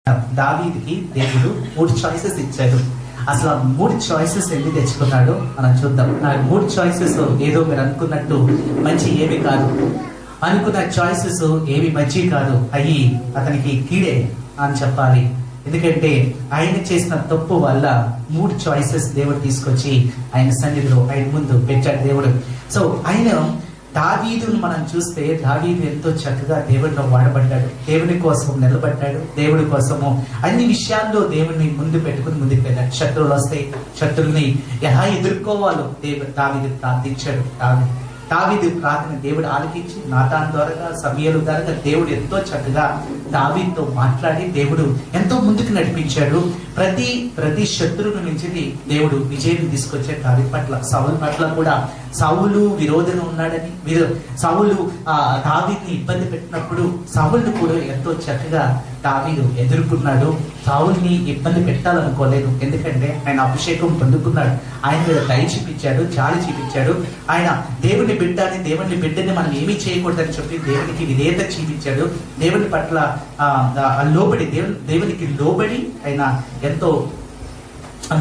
దావీదుకి దేవుడు 3 చాయిసెస్ ఇచ్చాడు. అసలు ఆ 3 చాయిసెస్ ఎన్ని తెచ్చుకున్నాడో మనం చూద్దాం. నాకు 3 చాయిసెస్ ఏదో మీరు అనుకున్నట్టు మంచి ఏమి కాదు, అనుకున్న చాయిసెస్ ఏమి మంచి కాదు, అయ్యి అతనికి కీడే అని చెప్పాలి. ఎందుకంటే ఆయన చేసిన తప్పు వల్ల 3 చాయిసెస్ దేవుడు తీసుకొచ్చి ఆయన సన్నిధిలో ఆయన ముందు పెట్టాడు దేవుడు. సో ఆయన దావీదును మనం చూస్తే దావీదు ఎంతో చక్కగా దేవుడిలో వాడబడ్డాడు, దేవుని కోసం నిలబడ్డాడు, దేవుడి కోసము అన్ని విషయాల్లో దేవుడిని ముందు పెట్టుకుని ముందుకు వెళ్ళాడు. శత్రువులు వస్తే శత్రువుల్ని ఎలా ఎదుర్కోవాలో దావీదు ప్రార్థించాడు. దావీదు ప్రార్థన దేవుడు ఆలకించి నాతాన్ ద్వారా సమయలు ద్వారా దేవుడు ఎంతో చక్కగా దావీదుతో మాట్లాడి దేవుడు ఎంతో ముందుకు నడిపించాడు. ప్రతి శత్రువుల నుంచి దేవుడు విజయం తీసుకొచ్చాడు దావీదు పట్ల. సౌలు పట్ల కూడా సౌలు విరోధంగా ఉన్నాడని సౌలు దావీదుని ఇబ్బంది పెట్టినప్పుడు సౌలుని కూడా ఎంతో చక్కగా దావీదు ఎదుర్కొన్నాడు. సౌలుని ఇబ్బంది పెట్టాలనుకోలేదు, ఎందుకంటే ఆయన అభిషేకం పొందుకున్నాడు, ఆయన మీద దయ చూపించాడు, జాలి చూపించాడు. ఆయన దేవుని బిడ్డని మనం ఏమీ చేయకూడదని చెప్పి దేవునికి విధేయత చూపించాడు. దేవుని పట్ల లోబడి దేవునికి లోబడి ఆయన ఎంతో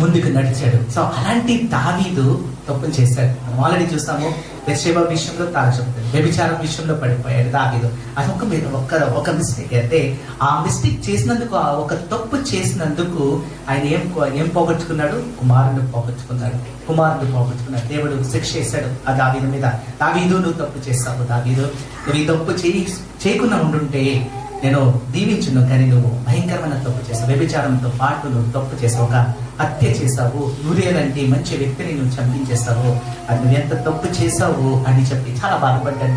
ముందుకు నడిచాడు. సో అలాంటి దావీదు తప్పులు చేశాడు. మనం ఆల్రెడీ చూస్తాము, బెత్షెబా విషయంలో తాళచెప్పాడు, వ్యభిచారం విషయంలో పడిపోయాడు దావీదు. అది ఒక మిస్టేక్. అయితే ఆ మిస్టేక్ చేసినందుకు, ఒక తప్పు చేసినందుకు ఆయన ఏం పోగొట్టుకున్నాడు? కుమారుడు పోగొట్టుకున్నాడు. దేవుడు శిక్ష చేశాడు ఆ దావీదు మీద. దావీదు నువ్వు తప్పు చేస్తావు, దావీదు నువ్వు ఈ తప్పు చేయకుండా ఉండుంటే నేను దీవించును, కానీ నువ్వు భయంకరమైన తప్పు చేసావు. వ్యభిచారంతో పాటు నువ్వు తప్పు చేసావు, ఒక హత్య చేసావు, యూరియలంటే మంచి వ్యక్తిని నువ్వు చంపించేస్తావు, అది నువ్వు ఎంత తప్పు చేసావు అని చెప్పి చాలా బాధపడ్డాడు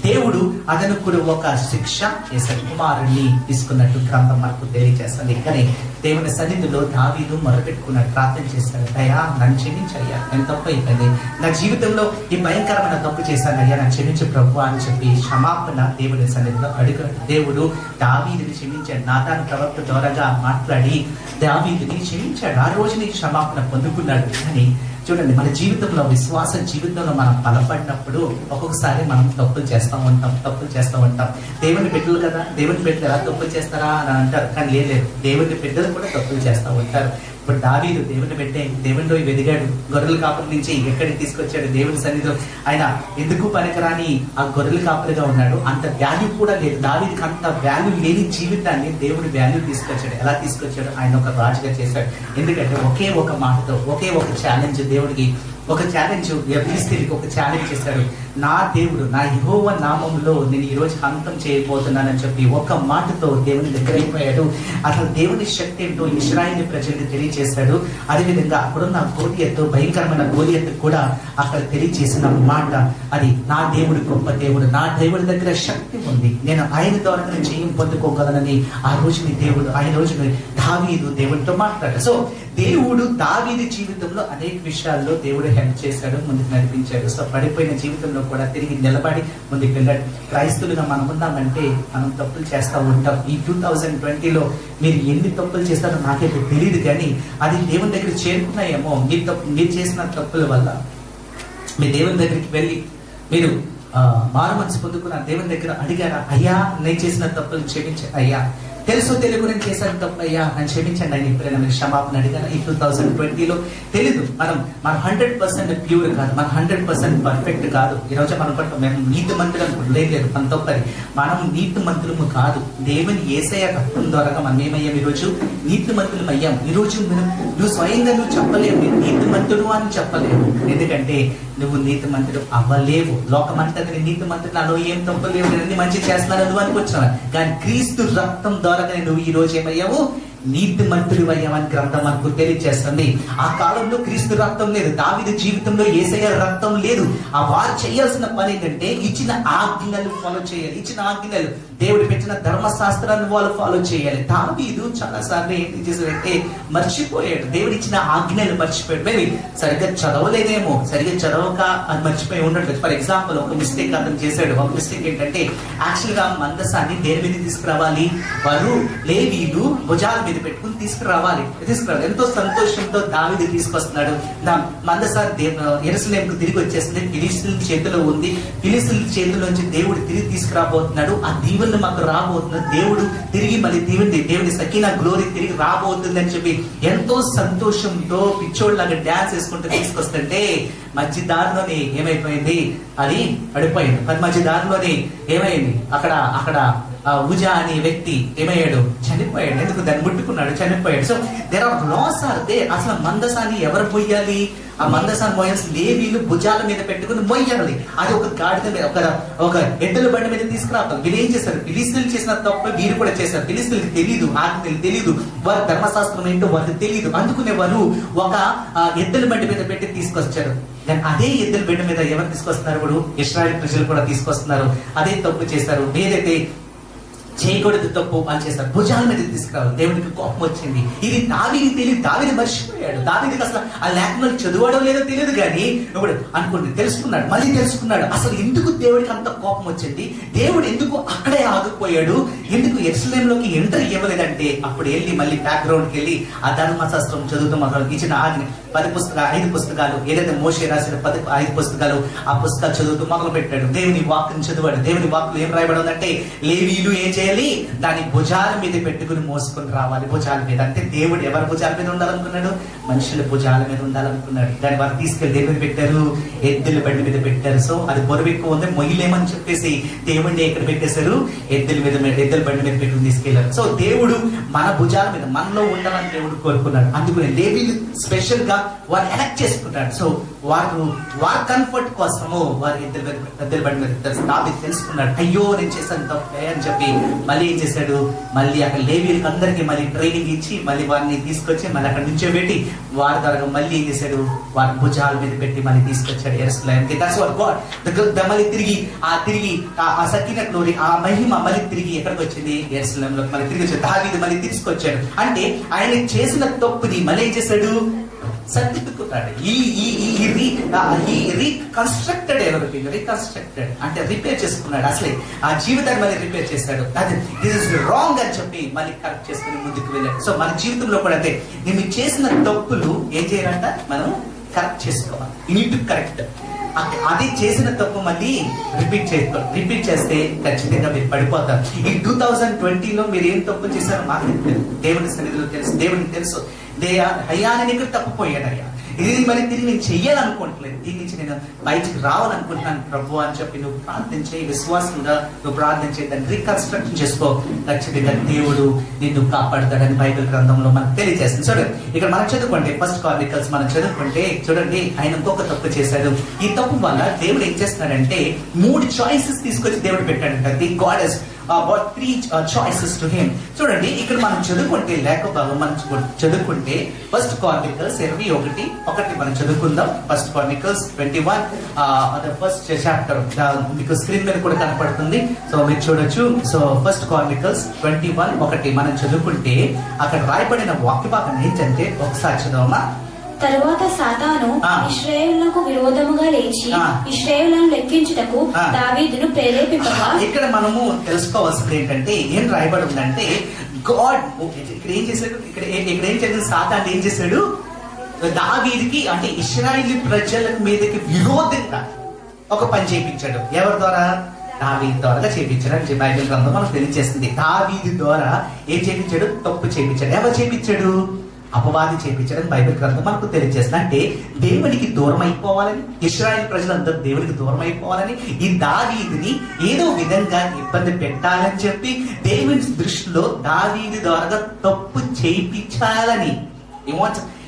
దేవుడు అతను కూడా ఒక శిక్ష చేశాడు. కుమారుణ్ణి తీసుకున్నట్టు గ్రంథం మనకు తెలియజేస్తుంది. కానీ దేవుని సన్నిధిలో దావీదు మొరపెట్టుకున్నాడు, ప్రార్థన చేశాడు, అయ్యా నన్ను క్షమించయ్యా, నేను తప్పు అయిపోయింది, నా జీవితంలో ఈ భయంకరమైన తప్పు చేశాను అయ్యా, నన్ను క్షమించు ప్రభు అని చెప్పి క్షమాపణ దేవుని సన్నిధిలో అడిగాడు. దేవుడు దావీదుని క్షమించాడు. నాతాను ప్రవక్త ద్వారాగా మాట్లాడి దావీదుని క్షమించాడు. ఆ రోజు నీకు క్షమాపణ పొందుకున్నాడు. కానీ చూడండి, మన జీవితంలో, విశ్వాస జీవితంలో మనం బలపడినప్పుడు ఒక్కొక్కసారి మనం తప్పులు చేస్తూ ఉంటాం. దేవుని బిడ్డలు కదా, దేవుని బిడ్డలు ఎలా తప్పులు చేస్తారా అని అంటారు. కానీ లేదు, దేవుని బిడ్డలు కూడా తప్పులు చేస్తూ ఉంటారు. ఇప్పుడు దావీదు దేవుని బిడ్డే, దేవునిలో వెదిగాడు, గొర్రెల కాపుల నుంచి ఎక్కడికి తీసుకొచ్చాడు దేవుని సన్నిధిలో. ఆయన ఎందుకు పనికిరాని ఆ గొర్రెల కాపులుగా ఉన్నాడు, అంత వాల్యూ కూడా లేదు. దావీదుకి అంత వాల్యూ లేని జీవితాన్ని దేవుడు వాల్యూ తీసుకొచ్చాడు. ఎలా తీసుకొచ్చాడు? ఆయన ఒక రాజుగా చేశాడు. ఎందుకంటే ఒకే ఒక మాటతో, ఒకే ఒక ఛాలెంజ్ దేవుడికి, ఒక ఛాలెంజ్ ఫిలిష్తీయులకు ఒక ఛాలెంజ్ చేశాడు. నా దేవుడు, నా యెహోవా నామములో నేను ఈ రోజు అంతం చేయబోతున్నానని చెప్పి ఒక్క మాటతో దేవుని దగ్గర అయిపోయాడు. అసలు దేవుని శక్తి ఏంటో ఇశ్రాయేలు ప్రజలకు తెలియజేశాడు. అదేవిధంగా అక్కడున్న గోలియతు, భయంకరమైన గోలియతు కూడా అక్కడ తెలియజేసిన మాట, అది నా దేవుడు గొప్ప దేవుడు, నా దేవుడి దగ్గర శక్తి ఉంది, నేను ఆయన ద్వారా నేను జయం పొందుకోగలనని ఆ రోజుని దావీదు దేవుడితో మాట్లాడాడు. సో దేవుడు దావీదు జీవితంలో అనేక విషయాల్లో దేవుడు హెల్ప్ చేశాడు, ముందుకు నడిపించాడు. సో పడిపోయిన జీవితంలో కూడా తిరిగి నిలబడి ముందుకు వెళ్ళాడు. క్రైస్తవులుగా మనం ఉన్నామంటే మనం తప్పులు చేస్తూ ఉంటాం. ఈ 2020లో మీరు ఎన్ని తప్పులు చేస్తారో నాకైతే తెలియదు, కానీ అది దేవుని దగ్గర చేరుకున్నాయేమో. మీరు చేసిన తప్పుల వల్ల మీ దేవుని దగ్గరికి వెళ్ళి మీరు మారు మనసు పొందుకున్న దేవుని దగ్గర అడిగారా, అయ్యా నేను చేసిన తప్పులు క్షమించ అయ్యా, తెలుసు తెలుగు నేను చేశాను తప్పయ్యా నన్ను క్షమించండి అని ఎప్పుడైనా మీరు క్షమాపణ అడిగారా? ఈ 2020లో తెలీదు, మనం 100% ప్యూర్ కాదు, మన 100% పర్ఫెక్ట్ కాదు. ఈరోజు మనం మేము నీతి మంతులు అనుకుంటు లేదు, మన తప్పది, మనం నీతి మంతులము కాదు. దేవుని యేసయ్య రక్తం ద్వారా మనం ఏమయ్యాం? ఈరోజు నీతి మంతులం అయ్యాం. ఈరోజు నువ్వు స్వయంగా నువ్వు చెప్పలేవు నీతి మంతుడు అని చెప్పలేవు, ఎందుకంటే నువ్వు నీతి మంతుడు అవ్వలేవు. లోకమంతా నీతి మంతుడు, నాలో ఏం తప్పలేవు, నేను మంచి చేస్తున్నాను నువ్వు అనుకొచ్చాను. కానీ క్రీస్తు రక్తం ద్వారా నువ్వు ఈ రోజు ఏమయ్యావు? నీతి మంతుడు అయ్యామని గ్రంథం మనకు తెలియజేస్తుంది. ఆ కాలంలో క్రీస్తు రక్తం లేదు, దావీదు జీవితంలో యేసయ్య రక్తం లేదు. ఆ వారు చేయాల్సిన పని ఏంటంటే ఇచ్చిన ఆజ్ఞలు ఫాలో చేయాలి, ఇచ్చిన ఆజ్ఞలు దేవుడు పెట్టిన ధర్మశాస్త్రాన్ని వాళ్ళు ఫాలో చేయాలి. దావీదు చాలా సార్లు ఏంటి చేశాడంటే మర్చిపోయాడు, దేవుడు ఇచ్చిన ఆజ్ఞలు మర్చిపోయాడు. మేబీ సరిగ్గా చదవలేదేమో, సరిగ్గా చదవక అది మర్చిపోయి ఉండదు. ఫర్ ఎగ్జాంపుల్ ఒక మిస్టేక్ అతను చేశాడు. ఒక మిస్టేక్ ఏంటంటే యాక్చువల్ గా మందసాన్ని దేని మీద తీసుకురావాలి? వారు లేవీలు భుజాల మీద పెట్టుకుని తీసుకురావాలి. ఎంతో సంతోషంతో దావీదు తీసుకొస్తున్నాడు. మందసారి యెరూషలేముకు తిరిగి వచ్చేసింది, ఫిలిష్తీయుల చేతిలో ఉంది. ఫిలిష్తీయుల చేతిలోంచి దేవుడు తిరిగి తీసుకురాబోతున్నాడు. ఆ దీవెన పొద్దున్న మాకు రాబోతుంది, దేవుడు తిరిగి మళ్ళీ దేవుని సకీనా గ్లోరీ తిరిగి రాబోతుంది అని చెప్పి ఎంతో సంతోషంతో పిచ్చోళ్ళలాగా డ్యాన్స్ వేసుకుంటూ తీసుకొస్తుంటే మధ్య దారిలోనే ఏమైపోయింది, అది పడిపోయింది. మధ్య దారిలోనే ఏమైంది, అక్కడ ఉజా అనే వ్యక్తి ఏమయ్యాడు, చనిపోయాడు. ఎందుకు, దాన్ని ముట్టుకున్నాడు, చనిపోయాడు. So there are laws are they. అసలు మందసాన్ని ఎవరు మొయ్యాలి? ఆ మందసాన్ని మోయాల్సి లేవీలు భుజాల మీద పెట్టుకుని మొయ్యాలి. అది ఒక గాడిద మీద, ఒక ఎద్దుల బండి మీద తీసుకురావాలి. వీళ్ళు ఏం చేశారు, ఫిలిస్తీన్లు చేసిన తప్ప వీరు కూడా చేశారు. ఫిలిస్తీన్లకు తెలియదు, ఆజ్ఞలు తెలియదు, వారి ధర్మశాస్త్రం ఏంటో వారికి తెలియదు. అందుకునే వారు ఒక ఎద్దుల బండి మీద పెట్టి తీసుకొచ్చారు. అదే ఎద్దుల బండి మీద ఎవరు తీసుకొస్తున్నారు? ఇప్పుడు ఇశ్రాయేలు ప్రజలు కూడా తీసుకొస్తున్నారు. అదే తప్పు చేశారు. ఏదైతే చేయకూడదు తప్పు అని చేస్తారు, భుజాల మీద తీసుకురావాలి. దేవుడికి కోపం వచ్చింది. ఇది దావీదు తెలియదు, దావీదు మర్చిపోయాడు. దావీదుకి అసలు ఆ లేఖనాలు చదువాడో లేదో తెలియదు, కానీ ఇప్పుడు అనుకుంటే తెలుసుకున్నాడు, మళ్ళీ తెలుసుకున్నాడు అసలు ఎందుకు దేవుడికి అంత కోపం వచ్చింది, దేవుడు ఎందుకు అక్కడే ఆగిపోయాడు, ఎందుకు యెరూషలేములోకి ఎంటర్ ఇవ్వలేదంటే అప్పుడు వెళ్ళి మళ్ళీ బ్యాక్గ్రౌండ్కి వెళ్ళి ఆ ధర్మశాస్త్రం చదువుతూ మొదలు ఇచ్చిన ఆజ్ఞ 5 పుస్తకాలు ఏదైతే మోషే రాసిన 5 పుస్తకాలు, ఆ పుస్తకాలు చదువుతూ మొదలు పెట్టాడు. దేవుని వాక్యం చదివాడు. దేవుని వాక్యం ఏం రాయబడి ఉందంటే లేవీయులు ఏం చేయాలి, దాని భుజాల మీద పెట్టుకుని మోసుకొని రావాలి. భుజాల మీద అంటే దేవుడు ఎవరి భుజాల మీద ఉండాలనుకున్నాడు? మనుషుల భుజాల మీద ఉండాలనుకున్నాడు. దాన్ని వారు తీసుకెళ్లి దేని మీద పెట్టారు? ఎద్దుల బండి మీద పెట్టారు. సో అది బరువు ఎక్కువ ఉంది, మొయ్యలేమని చెప్పేసి దేవుడిని ఎక్కడ పెట్టేశారు? ఎద్దుల బండి మీద పెట్టుకుని తీసుకెళ్లారు. సో దేవుడు మన భుజాల మీద మనలో ఉండాలని దేవుడు కోరుకున్నాడు. అందుకని లేవీయులు స్పెషల్ గా వారు ఎలక్ట్ చేసుకున్నాడు. సో వారి కంఫర్ట్ కోసము వారు ఎద్దుల బండి మీద దావీదు తెలుసుకున్నాడు, అయ్యో నేను చేశాను తప్పే అని చెప్పి మళ్ళీ ఏం చేశాడు, మళ్ళీ అక్కడ లేవీయులకు అందరికీ మళ్ళీ ట్రైనింగ్ ఇచ్చి మళ్ళీ వారిని తీసుకొచ్చి మళ్ళీ అక్కడ నుంచోబెట్టి వారి ద్వారా మళ్ళీ ఏం చేశాడు, వారి భుజాల మీద పెట్టి మళ్ళీ తీసుకొచ్చాడు యెరూషలేముకి. That's what God. మళ్ళీ తిరిగి ఆ సకీనా గ్లోరీ, ఆ మహిమ మళ్ళీ తిరిగి ఎక్కడికి వచ్చింది? యెరూషలేములోకి మళ్ళీ తిరిగి వచ్చాడు. దావీదు మళ్ళీ తీసుకొచ్చాడు. అంటే ఆయన చేసిన తప్పుని మళ్ళీ ఏం చేశాడు? సర్దిద్దుకున్నాడు. రీకన్స్ట్రక్టెడ్ అంటే రిపేర్ చేసుకున్నాడు. అసలే ఆ జీవితాన్ని మళ్ళీ రిపేర్ చేశాడు. అది దిస్ ఇస్ రాంగ్ అని చెప్పి మళ్ళీ కరెక్ట్ చేసుకుని ముందుకు వెళ్ళాడు. సో మన జీవితంలో కూడా అంటే నేను చేసిన తప్పులు ఏం చేయాలంట, మనం కరెక్ట్ చేసుకోవాలి. You need to correct. అది చేసిన తప్పు మళ్ళీ రిపీట్ చేస్తే ఖచ్చితంగా మీరు పడిపోతారు. ఈ 2020లో మీరు ఏం తప్పు చేశారో మాకు తెలుసు, దేవుని సన్నిధిలో తెలుసు, దేవునికి తెలుసు. అయ్యా నేను ఇక్కడ తప్పిపోయాను, అయ్యా ఇది మరి తిరిగి నేను చెయ్యాలనుకోవట్లేదు, దీని నుంచి నేను బయటికి రావాలనుకుంటున్నాను ప్రభు అని చెప్పి నువ్వు ప్రార్థించే, విశ్వాసంగా నువ్వు ప్రార్థించే, దాన్ని రీకన్స్ట్రక్షన్ చేసుకో. ఖచ్చితంగా దేవుడు నిన్ను కాపాడుతాడని బైబిల్ గ్రంథంలో మనకు తెలియజేస్తుంది. చూడండి ఇక్కడ మనం చదువుకుంటే 1 Chronicles మనం చదువుకుంటే చూడండి, ఆయన ఇంకొక తప్పు చేశాడు. ఈ తప్పు వల్ల దేవుడు ఏం చేస్తున్నాడంటే 3 చాయిసెస్ తీసుకొచ్చి దేవుడు పెట్టాడంట. The God has about 3 choices to him. చూడండి ఇక్కడ మనం చదువుకుంటే లేఖ భాగం మనం చదువుకుంటే 1 Chronicles 21 మనం చదువుకుందాం. 1 Chronicles 21 the first chapter మీకు స్క్రీన్ మీద కూడా కనపడుతుంది. సో మీరు చూడొచ్చు. సో 1 Chronicles 21 మనం చదువుకుంటే అక్కడ రాయబడిన వాక్య భాగం ఏంటంటే ఒకసారి చదవమా. తరువాత సాతాను ఇశ్రాయేలునకు విరోధముగా లేచి ఇశ్రాయేలును లెక్కించుటకు దావీదును ప్రేరేపింపగా, ఇక్కడ మనము తెలుసుకోవాల్సింది ఏంటంటే ఏం రాయబడి ఉందంటే గాడ్ ఇక్కడ ఏం చేశాడు, ఇక్కడ ఏం చేశాడు, సాతాను ఏం చేశాడు, దావీదుకి అంటే ఇశ్రాయేలు ప్రజల మీదకి విరోధంగా ఒక పని చేయించాడు. ఎవరి ద్వారా? దావీదు ద్వారా చేయించాడు అని బైబిల్ గ్రంథం మనకు తెలియజేస్తుంది. దావీదు ద్వారా ఏం చేయించాడు? తప్పు చేయించాడు. ఎవరు చేయించాడు? అపవాది చేయించడం బైబిల్ గ్రంథం మనకు తెలియజేస్తుంది. అంటే దేవునికి దూరం అయిపోవాలని, ఇశ్రాయేల్ ప్రజలందరూ దేవునికి దూరం అయిపోవాలని, ఈ దావీదుని ఏదో విధంగా ఇబ్బంది పెట్టాలని చెప్పి దేవుని దృష్టిలో దావీదు ద్వారా తప్పు చేయించాలని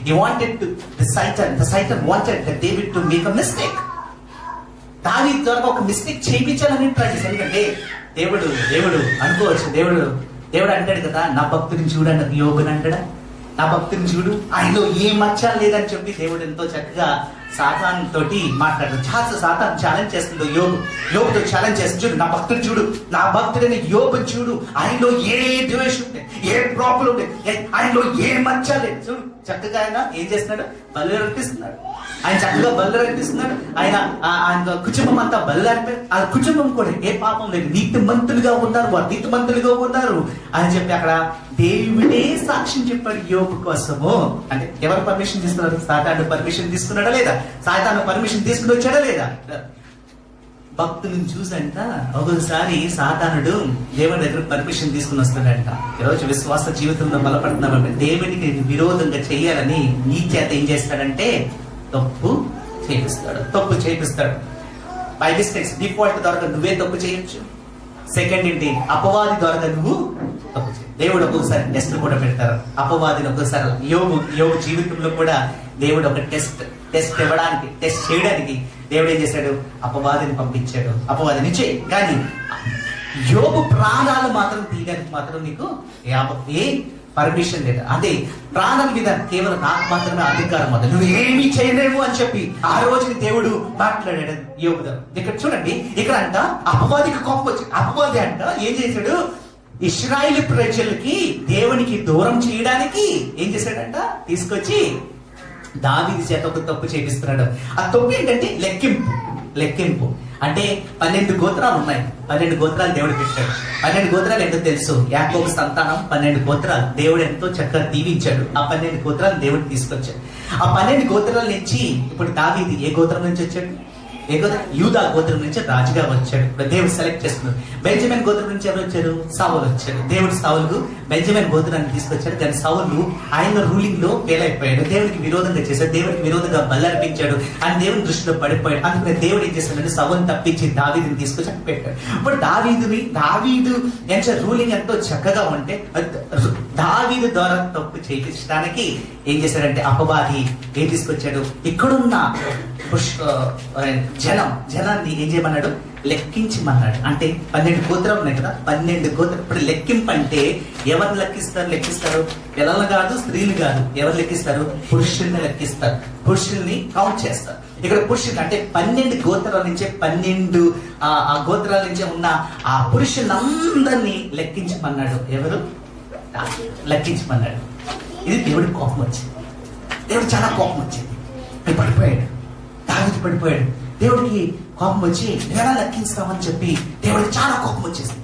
he wanted to the Satan wanted that David to make a mistake. దావీదు ద్వారా ఒక మిస్టేక్ చేయించాలని ట్రై చేశాడు. ఎందుకంటే దేవుడు అనుకోవచ్చు, దేవుడు అంటాడు కదా, నా భక్తుని చూడండి యోగుని అంటాడా, నా భక్తుని చూడు, ఆయనలో ఏ మచ్చ లేదని చెప్పి దేవుడు ఎంతో చక్కగా సాతాన్ తోటి మాట్లాడారు. సాతాన్ ఛాలెంజ్ చేస్తుందో యోగుతో ఛాలెంజ్ చేస్తుంది. చూడు నా భక్తుడు చూడు, నా భక్తుడని యోగుని చూడు, ఆయనలో ఏ ద్వేషం లేదు, ఏ ప్రాబ్లం లేదు, ఆయనలో ఏ మచ్చ లేదు. చూడు చక్కగా ఆయన ఏం చేస్తున్నాడు, బలు అర్పిస్తున్నాడు. ఆయన చక్కగా బలు అర్పిస్తున్నాడు. ఆయన కుటుంబం అంతా బలు అర్పారు. ఆ కుటుంబం కూడా ఏ పాపం లేదు, నీతిమంతులుగా ఉన్నారు, వారు నీతిమంతులుగా ఉన్నారు అని చెప్పి అక్కడ దేవుడే సాక్ష్యం చెప్పాడు యోగు కోసము. అంటే ఎవరు పర్మిషన్ తీసుకున్నారు? సాతాను పర్మిషన్ తీసుకున్నాడా లేదా? సాతాను పర్మిషన్ తీసుకుని వచ్చాడా లేదా? భక్తులను చూసంట ఒకసారి సాతానుడు దేవుడి దగ్గర పర్మిషన్ తీసుకుని వస్తాడంట. ఈరోజు విశ్వాస జీవితంలో బలపడుతున్నామంటే దేవుడికి విరోధంగా చేయాలని నీ చేత ఏం చేస్తాడంటే తప్పు చేపిస్తాడు. బై మిస్టేక్స్ డిఫాల్ట్ ద్వారా నువ్వే తప్పు చేయొచ్చు. సెకండ్ ఏంటి, అపవాది ద్వారా నువ్వు తప్పు చేయ. దేవుడు ఒక్కొక్కసారి టెస్ట్ కూడా పెడతారు అపవాదిని. ఒక్కొక్కసారి యోగు జీవితంలో కూడా దేవుడు ఒక టెస్ట్ ఇవ్వడానికి, టెస్ట్ చేయడానికి దేవుడు ఏం చేశాడు, అపవాదిని పంపించాడు. అపవాదిని చేయి, కానీ యోగు ప్రాణాలు మాత్రం తీయడానికి మాత్రం నీకు ఏ పర్మిషన్ లేదు. అదే ప్రాణం మీద కేవలం నాకు మాత్రమే అధికారం ఉంది, నువ్వు ఏమీ చేయలేవు అని చెప్పి ఆ రోజుని దేవుడు మాట్లాడాడు యోగుతో. ఇక్కడ చూడండి, ఇక్కడ అంట అపవాదికి కోపం వచ్చి అపవాది అంట ఏం చేశాడు, ఇశ్రాయేలు ప్రజలకి దేవునికి దూరం చేయడానికి ఏం చేశాడంట, తీసుకొచ్చి దావీదు చేత ఒక తప్పు చేపిస్తున్నాడు. ఆ తప్పు ఏంటంటే లెక్కింపు. అంటే 12 గోత్రాలు ఉన్నాయి. 12 గోత్రాలు దేవుడు పెట్టాడు. 12 గోత్రాలు ఏంటో తెలుసు, యాకోబు సంతానం 12 గోత్రాలు దేవుడు ఎంతో చక్కగా దీవించాడు. ఆ 12 గోత్రాలు దేవుడు తీసుకొచ్చాడు. ఆ 12 గోత్రాల నుంచి ఇప్పుడు దావీదు ఏ గోత్రం నుంచి వచ్చాడు, యూదా గోత్రం నుంచి రాజుగా వచ్చాడు. ఇప్పుడు దేవుడు సెలెక్ట్ చేస్తున్నాడు. బెంజమిన్ గోత్రం నుంచి ఎవరు వచ్చారు, సౌలు వచ్చాడు. దేవుడు సౌలు బెంజమిన్ గోత్రాన్ని తీసుకొచ్చాడు. కానీ సౌలు ఆయన రూలింగ్ లో ఫెయిల్ అయిపోయాడు, దేవుడికి విరోధంగా చేశాడు, దేవుడికి విరోధంగా బల్లర్పించాడు, ఆయన దేవుని దృష్టిలో పడిపోయాడు. అందుకని దేవుడు ఏం చేశాడంటే సౌలుని తప్పించి దావీదుని తీసుకొచ్చి అక్కడ పెట్టాడు. ఇప్పుడు దావీదు ఎంత రూలింగ్ ఎంతో చక్కగా ఉంటే దావీదు ద్వారా తప్పు చేయించడానికి ఏం చేశాడంటే అపవాది ఏం తీసుకొచ్చాడు, ఇక్కడున్న జనాన్ని ఏం చేయమన్నాడు, లెక్కించమన్నాడు. అంటే 12 గోత్రాలు ఉన్నాయి కదా, 12 గోత్రం. ఇప్పుడు లెక్కింపు అంటే ఎవరు లెక్కిస్తారు, పిల్లలు కాదు, స్త్రీలు కాదు. ఎవరు లెక్కిస్తారు, పురుషుల్ని లెక్కిస్తారు, పురుషుల్ని కౌంట్ చేస్తారు. ఇక్కడ పురుషులు అంటే 12 గోత్రాల నుంచే 12 ఆ గోత్రాల నుంచే ఉన్న ఆ పురుషులందరినీ లెక్కించమన్నాడు. ఎవరు లెక్కించమన్నాడు. ఇది దేవుడి కోపం వచ్చింది. దేవుడు చాలా కోపం వచ్చింది. పడిపోయాడు, దావీదు పడిపోయాడు. దేవుడికి కోపం వచ్చి ఎలా లెక్కిస్తామని చెప్పి దేవుడికి చాలా కోపం వచ్చేసింది.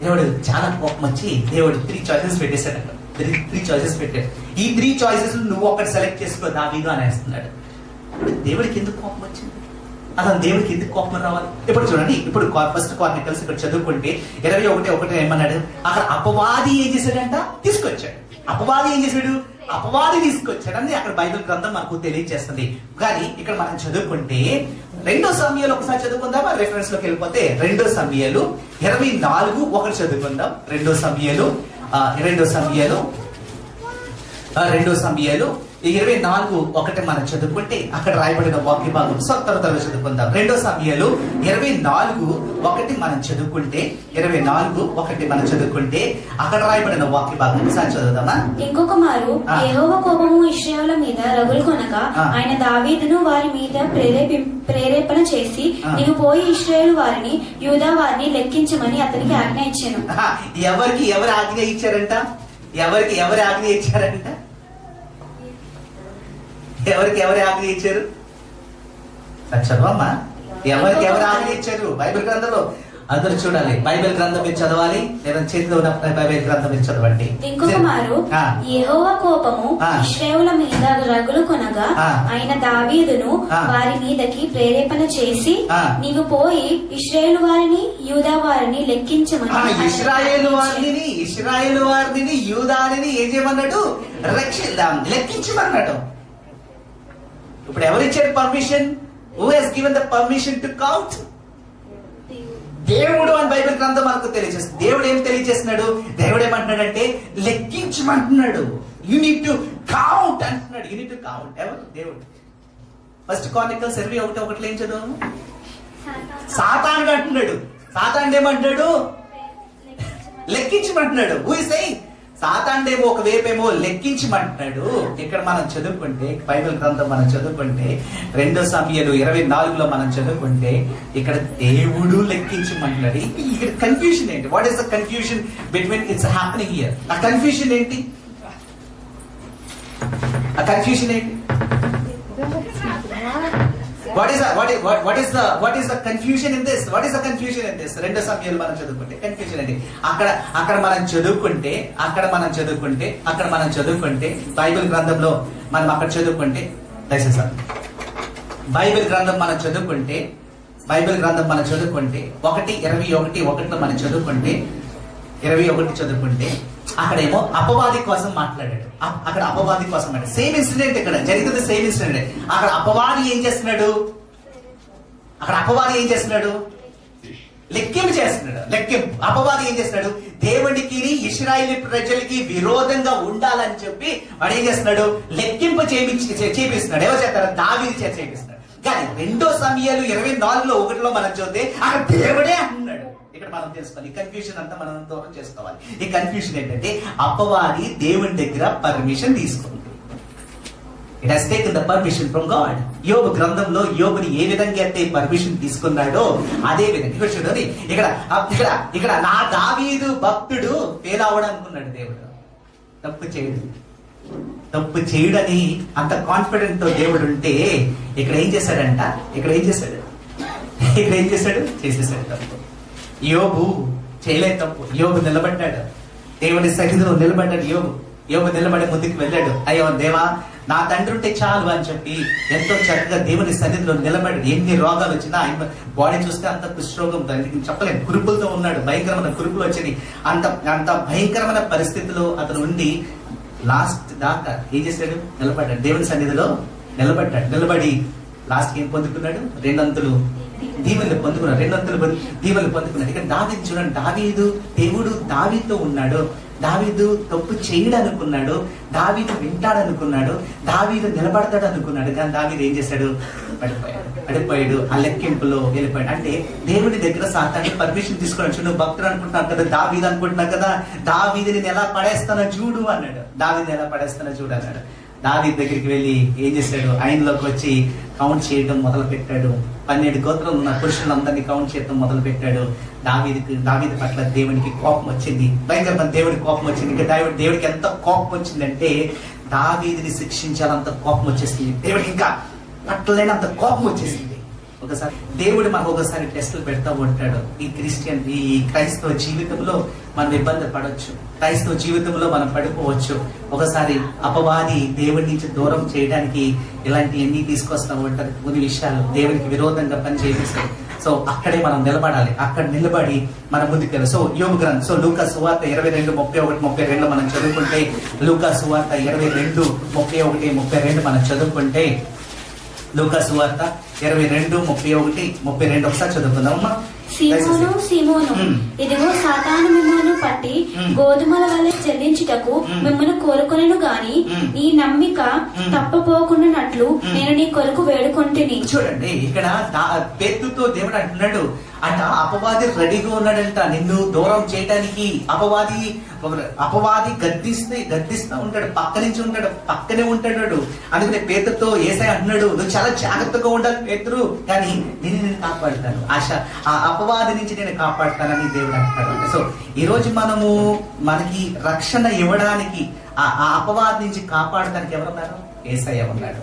దేవుడు చాలా కోపం వచ్చి దేవుడు 3 చాయిసెస్ పెట్టేశాడు. 3 చాయిసెస్ పెట్టాడు. ఈ 3 చాయిసెస్ నువ్వు ఒకటి సెలెక్ట్ చేసుకో దావీదు అనేస్తున్నాడు. దేవుడికి ఎందుకు కోపం వచ్చింది, అసలు దేవుడికి ఎందుకు కోపం రావాలి? ఇప్పుడు చూడండి, ఇప్పుడు ఫస్ట్ కార్నికల్స్ ఇక్కడ చదువుకుంటే 21:1 ఏమన్నాడు, అక్కడ అపవాది ఏం చేశాడంట, తీసుకొచ్చాడు. అపవాది ఏం చేశాడు, అపవాది తీసుకొచ్చాడని అక్కడ బైబిల్ గ్రంథం మనకు తెలియజేస్తుంది. కానీ ఇక్కడ మనం చదువుకుంటే 2 సమయాలు ఒకసారి చదువుకుందామా, రెఫరెన్స్ లోకి వెళ్ళిపోతే 2 సమయాలు 24:1 చదువుకుందాం. 2 సమయాలు 24:1 మనం చదువుకుంటే అక్కడ రాయబడిన వాక్య భాగం తర్వాత చదువుకుందాం. 2 సమయాలు 24:1 మనం చదువుకుంటే 24:1 మనం చదువుకుంటే అక్కడ రాయబడిన వాక్య భాగం ఒకసారి చదువుదామా. ఇంకొక మారు యెహోవా కోపము ఇశ్రాయేలు మీద రగులుకొనగా ఆయన దావీదును వారి మీద ప్రేరేపణ చేసి నీవు పోయి ఇశ్రాయేలు వారిని యూదా వారిని లెక్కించమని అతనికి ఆజ్ఞ ఇచ్చాను. ఎవరు ఆజ్ఞ ఇచ్చారంట, ఎవరు ఆజ్ఞ ఇచ్చారంట, ఎవరికి ఆజ్ఞ ఇచ్చారు చదవమ్మా. ఎవరు ఆజ్ఞ ఇచ్చారు బైబిల్ గ్రంథంలో అందరూ చూడాలి. బైబిల్ గ్రంథం మీరు చదవాలి, లేదా చేతిలో ఉన్న బైబిల్ గ్రంథం మీరు చదవండి. ఇంకొక మారు యెహోవా కోపము ఇశ్రాయేలు మీద రగులుకొనగా ఆయన దావీదును వారి మీదకి ప్రేరేపణ చేసి నీవు పోయి ఇశ్రాయేలు వారిని యూదా వారిని లెక్కించమని. ఇశ్రాయేలు వారిని యూదాని ఏం చేయమన్నాడు, లెక్కించమన్నాడు. ఇప్పుడు ఎవరిచ్చారు permission, who has given the permission to count? దేవుడు అని బైబిల్ గ్రంథం మనకు తెలియజేస్తుంది. దేవుడు ఏం తెలియజేస్తున్నాడు, దేవుడు ఏమంటున్నాడంటే లెక్కించమంటున్నాడు. యు నీడ్ టు కౌంట్ అంటున్నాడు. You need to count. ఎవరు దేవుడు. ఫస్ట్ కార్నికల్స్ 21:1 ఏం చదువు, సాతానుడు అంటున్నాడు. సాతానుడు ఏమంటున్నాడు, లెక్కించమంటున్నాడు. హూ ఇస్ సేయింగ్, సాతానుడేమో ఒకవైపేమో లెక్కించమంటున్నాడు. ఇక్కడ మనం చదువుకుంటే బైబిల్ గ్రంథం మనం చదువుకుంటే 2 సమయాలు 24లో మనం చదువుకుంటే ఇక్కడ దేవుడు లెక్కించమంటున్నాడు. ఇక్కడ కన్ఫ్యూషన్ ఏంటి, what is the confusion between it's happening here? ఆ కన్ఫ్యూషన్ ఏంటి, What is the confusion in this? 2 సమయాలు మనం చదువుకుంటే కన్ఫ్యూజన్ అండి. అక్కడ మనం చదువుకుంటే బైబిల్ గ్రంథంలో మనం అక్కడ చదువుకుంటే దయచేసి బైబిల్ గ్రంథం మనం చదువుకుంటే బైబిల్ గ్రంథం మనం చదువుకుంటే 1:21 మనం చదువుకుంటే 21 చదువుకుంటే అక్కడేమో అపవాది కోసం మాట్లాడాడు. అక్కడ అపవాది కోసం అంటే సేమ్ ఇన్సిడెంట్ ఇక్కడ జరిగింది, సేమ్ ఇన్సిడెంట్. అక్కడ అపవాది ఏం చేస్తున్నాడు? లెక్కింపు చేస్తున్నాడు. అపవాది ఏం చేస్తున్నాడు? దేవుడికి ఇశ్రాయేలు ప్రజలకి విరోధంగా ఉండాలని చెప్పి వాడు ఏం చేస్తున్నాడు? లెక్కింపు చేపిస్తున్నాడు. ఎవరు చేస్తారు? దావీదు చేత చేపిస్తున్నాడు. కానీ 2 సమయాలు 24:1 మనం చూస్తే అక్కడ దేవుడే అంటున్నాడు. ఇక్కడ మనం తెలుసుకోవాలి, ఈ కన్ఫ్యూజన్ అంతా మనం దూరం చేసుకోవాలి. ఈ కన్ఫ్యూజన్ ఏంటంటే అపవాది దేవుని దగ్గర పర్మిషన్ తీసుకుంది. It has taken the permission from God. యోబు గ్రంథంలో యోబుని ఏ విధంగా అయితే పర్మిషన్ తీసుకున్నాడో అదే విధంగా చూడండి ఇక్కడ నా దావీదు భక్తుడు ఫెయిల్ అవ్వడం అనుకున్నాడు దేవుడు. తప్పు చేయడని అంత కాన్ఫిడెంట్ తో దేవుడు ఉంటే ఇక్కడ ఏం చేశాడు? చేసేసాడు తప్పు. యోబు చేయలేదు తప్పు. యోబు నిలబడ్డాడు, దేవుడి సన్నిధిలో నిలబడ్డాడు. యోబు నిలబడి ముందుకు వెళ్ళాడు. అయ్యో దేవా, నా తండ్రి ఉంటే చాలు అని చెప్పి ఎంతో చక్కగా దేవుని సన్నిధిలో నిలబడి ఎన్ని రోగాలు వచ్చినా ఆయన బాడీ చూస్తే అంత కుష్ఠరోగం చెప్పలేము, కురుపులతో ఉన్నాడు, భయంకరమైన కురుపులు వచ్చినాయి. అంత భయంకరమైన పరిస్థితిలో అతను ఉండి లాస్ట్ దాకా ఏం చేశాడు? నిలబడ్డాడు, దేవుని సన్నిధిలో నిలబడి లాస్ట్ ఏం పొందుకున్నాడు? 2 అంతులు దీవెనలు పొందుకున్నాడు. 2 అంతులు దీవెనలు పొందుకున్నాడు. ఇక్కడ దావీదు చూడండి, దేవుడు దావీదుతో ఉన్నాడు. దావీదు తప్పు చేయడనుకున్నాడు, దావీదు వింటాడనుకున్నాడు, దావీదు నిలబడతాడు అనుకున్నాడు. కానీ దావీదు ఏం చేశాడు? పడిపోయాడు. ఆ లెక్కింపులో వెళ్ళిపోయాడు. అంటే దేవుడి దగ్గర సాతాను పర్మిషన్ తీసుకున్నాడు. నువ్వు భక్తుడు అనుకుంటున్నావు కదా, దావీదు అనుకుంటున్నావు కదా, దావీదుని ఎలా పడేస్తానో చూడు అన్నాడు. దావీదు దగ్గరికి వెళ్ళి ఏం చేశాడు? ఆయనలోకి వచ్చి కౌంట్ చేయడం మొదలు పెట్టాడు. 12 గోత్రాలు ఉన్న పురుషులందరినీ కౌంట్ చేయడం మొదలు పెట్టాడు. దావీదు పట్ల దేవునికి కోపం వచ్చింది, భయంకరమైన దేవుడికి కోపం వచ్చింది. ఇంకా దేవుడికి ఎంత కోపం వచ్చిందంటే దావీదుని శిక్షించాలంత కోపం వచ్చేసింది. దేవుడికి ఇంకా పట్టలేనంత కోపం వచ్చేసింది. ఒకసారి దేవుడు మనకు ఒకసారి టెస్టులు పెడతా ఉంటాడు. ఈ క్రైస్తవ జీవితంలో మనం ఇబ్బంది పడవచ్చు, క్రైస్తవ జీవితంలో మనం పడిపోవచ్చు. ఒకసారి అపవాది దేవుడి నుంచి దూరం చేయడానికి ఇలాంటివన్నీ తీసుకొస్తా ఉంటారు. కొన్ని విషయాలు దేవునికి విరోధంగా పని చేపిస్తాయి. సో అక్కడే మనం నిలబడాలి. అక్కడ నిలబడి మనం ముందుకెళ్ళాలి. సో యోబు గ్రంథం, సో లూకా సువార్త 22:31-32 మనం చదువుకుంటే, లూకా సువార్త 22:31-32 మనం చదువుకుంటే, లూకా సువార్త 22:31-32 ఒకసారి చదువుకుందామమ్మా. సీమోను, ఇదిగో సాతాను మిమ్మల్ని పట్టి గోధుమల వలె చెల్లించుటకు మిమ్మల్ని కోరుకొనెను గాని నీ నమ్మిక తప్పపోకుండానట్లు నేను నీ కొరకు వేడుకొంటిని. చూడండి, ఇక్కడ పేతుతో దేవుడు అంటున్నాడు అంట, అపవాది రెడీగా ఉన్నాడంట నిన్ను దూరం చేయడానికి. అపవాది గద్దిస్తూ ఉంటాడు, పక్కనే ఉంటాడు. అందుకనే పేతుతో యేసయ్య అంటున్నాడు, నువ్వు చాలా జాగ్రత్తగా ఉండాలి పేతురు, కానీ నేను కాపాడుతాను, ఆ అపవాది నుంచి నేను కాపాడుతానని దేవుడు అంటాడు. సో ఈ రోజు మనకి రక్షణ ఇవ్వడానికి, ఆ అపవాది నుంచి కాపాడటానికి ఎవరున్నారు? యేసయ్య ఉన్నాడు.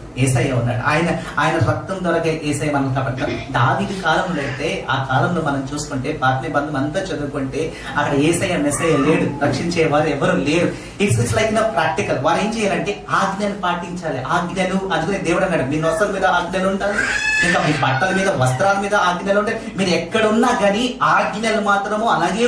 ఆయన రక్తం ద్వారా యేసయ్య మనం కాపాడతాడు. దావీదు కాలంలో అయితే, ఆ కాలంలో మనం చూసుకుంటే పాత నిబంధన అంతా చదువుకుంటే అక్కడ యేసయ్య మెస్సయ్య లేడు, రక్షించేవారు ఎవరు లేరు. It's like practical. వారు ఏం చేయాలంటే ఆజ్ఞలు పాటించాలి. అందుకనే దేవుడు అన్నాడు, మీ నొసల మీద ఆజ్ఞలు ఉంటాయి, ఇంకా మీ బట్టల మీద వస్త్రాల మీద ఆజ్ఞలు ఉంటాయి. మీరు ఎక్కడున్నా కానీ ఆజ్ఞలు మాత్రము అలాగే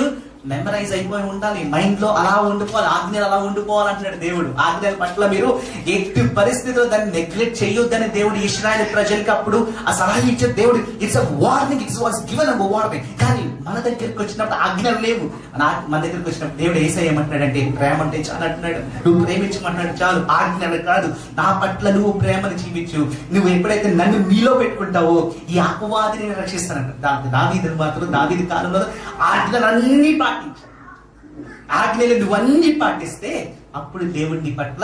మెమరైజ్ అయిపోయి ఉండాలి, మైండ్ లో అలా ఉండిపోవాలి, ఆజ్ఞలు అలా ఉండిపోవాలంటున్నాడు దేవుడు. ఆజ్ఞల పట్ల మీరు ఎట్టి పరిస్థితిలో దాన్ని నెగ్లెక్ట్ చేయొద్దని దేవుడు ఇశ్రాయేలు ప్రజలకి అప్పుడు ఆ సలహా ఇచ్చే దేవుడు. It's a warning, it's was given a warning. కానీ మన దగ్గరికి వచ్చినప్పుడు ఆజ్ఞలు లేవు. మన దగ్గరికి వచ్చినప్పుడు దేవుడు యేసయ్య ఏమంటున్నాడంటే, ప్రేమ అంటే చాలు అంటున్నాడు. నువ్వు ప్రేమించమంటున్నాడు చాలు, ఆజ్ఞలు కాదు, నా పట్ల నువ్వు ప్రేమను జీవించు. నువ్వు ఎప్పుడైతే నన్ను నీలో పెట్టుకుంటావో ఈ అపవాదిని రక్షిస్తానంట. దావీదు మాత్రం దావీదు కాలంలో ఆజ్ఞలన్నీ ఆజ్ఞలు నువ్వన్నీ పాటిస్తే అప్పుడు దేవుడిని పట్ల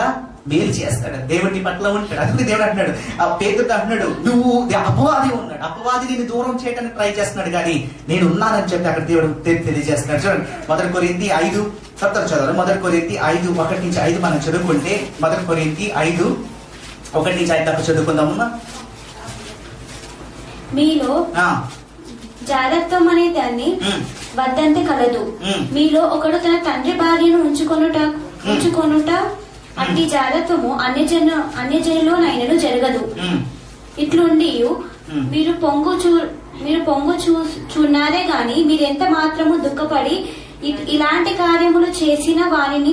మేలు చేస్తాడు, దేవుడిని పట్ల ఉంటాడు. అందుకే దేవుడు అంటున్నాడు, ఆ పేతురుతో అంటున్నాడు, నువ్వు అపవాది ఉన్నాడు, అపవాది నేను దూరం చేయడానికి ట్రై చేస్తున్నాడు, కానీ నేను ఉన్నానని చెప్పి అక్కడ దేవుడు తెలియజేస్తున్నాడు. చూడండి, 1 కొరింథీ 5 చదవాలి. 1 కొరింథీ 5:1-5 మనం చదువుకుంటే, 1 కొరింథీ 5:1-5 దాకా చదువుకుందామమ్మా. మీలో జాగ్రత్తం అనే దాన్ని వద్దంతే కలదు. మీలో ఒకడు తన తండ్రి భార్యను ఉంచుకొనుట అట్టి జాగ్రత్తము అన్యజనులోనైనను జరగదు. ఇట్లుండి మీరు చూన్నారే గాని మీరెంత మాత్రము దుఃఖపడి ఇలాంటి కార్యములు చేసిన వారిని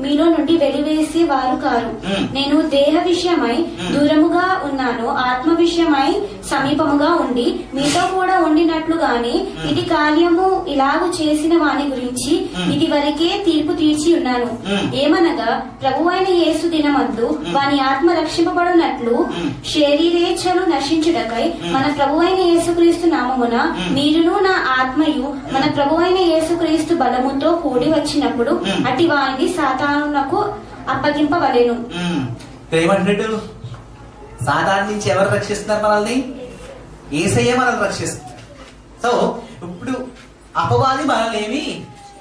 మీలో నుండి వెలివేసి వారు కారు. నేను దేహ విషయమై దూరముగా ఉన్నాను, ఆత్మ విషయమై సమీపముగా ఉండి మీతో కూడా ఉండినట్లు గాని ఇది కార్యము ఇలాగు చేసిన వాని గురించి ఇది వరకే తీర్పు తీర్చి ఉన్నాను. ఏమనగా ప్రభువైన యేసు దినమందు వాని ఆత్మ రక్షింపబడినట్లు శరీరేచ్ఛలు నశించుటకై మన ప్రభువైన యేసుక్రీస్తు నామమున మీరును నా ఆత్మయు మన ప్రభువైన యేసుక్రీస్తు బలముతో కూడి వచ్చినప్పుడు అటి వారిని సాతానునకు అప్పగింపవలెను. ఏమంటాడు? సాతాను నుంచి ఎవరు రక్షిస్తున్నారు మనల్ని? యేసయ్య మనల్ని రక్షిస్తున్నారు. సో ఇప్పుడు అపవాది మనల్ని ఏమి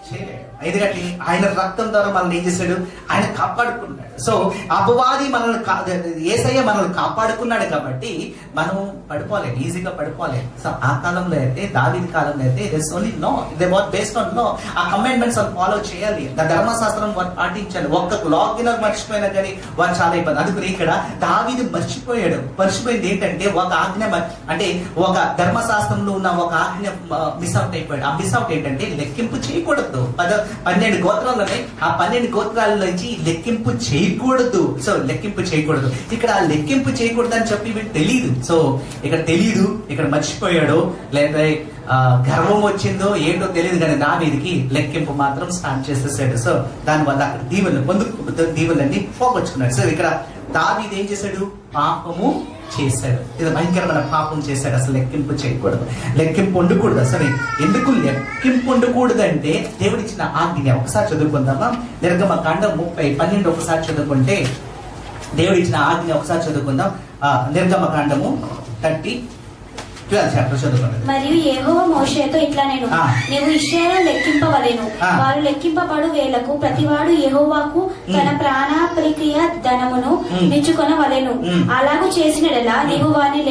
చేయలేడు. ఎందుకంటే ఆయన రక్తం ద్వారా మనల్ని ఏం చేశాడు? ఆయన కాపాడుకున్నాడు. సో అపవాది మనల్ని యేసయ్య మనల్ని కాపాడుకున్నాడు కాబట్టి మనం పడిపోలేదు, ఈజీగా పడిపోలేదు. సో ఆ కాలంలో అయితే, దావీదు కాలంలో అయితే దే వాట్ బేస్డ్ ఆన్ లా. ఆ కమాండ్మెంట్స్ వాళ్ళు ఫాలో చేయాలి, ధర్మశాస్త్రం వారు పాటించాలి. ఒక్క లాగిన్ మర్చిపోయినా కానీ వారు చాలా ఇబ్బంది. అందుకని ఇక్కడ దావీదు మర్చిపోయింది ఏంటంటే ఒక ఆజ్ఞ, అంటే ఒక ధర్మశాస్త్రంలో ఉన్న ఒక ఆజ్ఞ మిస్ అవుట్ అయిపోయాడు. ఆ మిస్ అవుట్ ఏంటంటే లెక్కింపు చేయకూడదు. 12 గోత్రాలున్నాయి, ఆ 12 గోత్రాల నుంచి లెక్కింపు చేయకూడదు. సో లెక్కింపు చేయకూడదు. ఇక్కడ లెక్కింపు చేయకూడదు అని చెప్పి వీడు తెలియదు. సో ఇక్కడ తెలియదు, ఇక్కడ మర్చిపోయాడు, లేదా గర్వం వచ్చిందో ఏంటో తెలియదు, కానీ దావీదుకి లెక్కింపు మాత్రం స్టార్ట్ చేసేసాడు. సో దానివల్ల అక్కడ దీవులన్నీ పోగొచ్చుకున్నాడు. సో ఇక్కడ దావీదు ఏం చేశాడు? పాపము చేశాడు. ఇది భయంకరమైన పాపం చేశాడు. అసలు లెక్కింపు చేయకూడదు, లెక్కింపు ఉండకూడదు. అసలు ఎందుకు లెక్కింపు ఉండకూడదు అంటే దేవుడిచ్చిన ఆజ్ఞ. ఒకసారి చదువుకుందామా? నిర్గమకాండం 30:12 ఒకసారి చదువుకుంటే దేవుడిచ్చిన ఆజ్ఞ ఒకసారి చదువుకుందాం. నిర్గమకాండము 30:12 చాప్టర్ చదువుకుందాం. మరియు యెహోవా మోషేతో ఇట్లా నేను నీవు ఇశ్రాయేలు లెక్కింపవలెను. వారు లెక్కింపబడు వేలకు ప్రతివాడు యెహోవాకు తన ప్రాణాపరిక్రియ ధనమును మెచ్చుకొనవలెను. అలాగూ చేసినడలా నీవు వారిని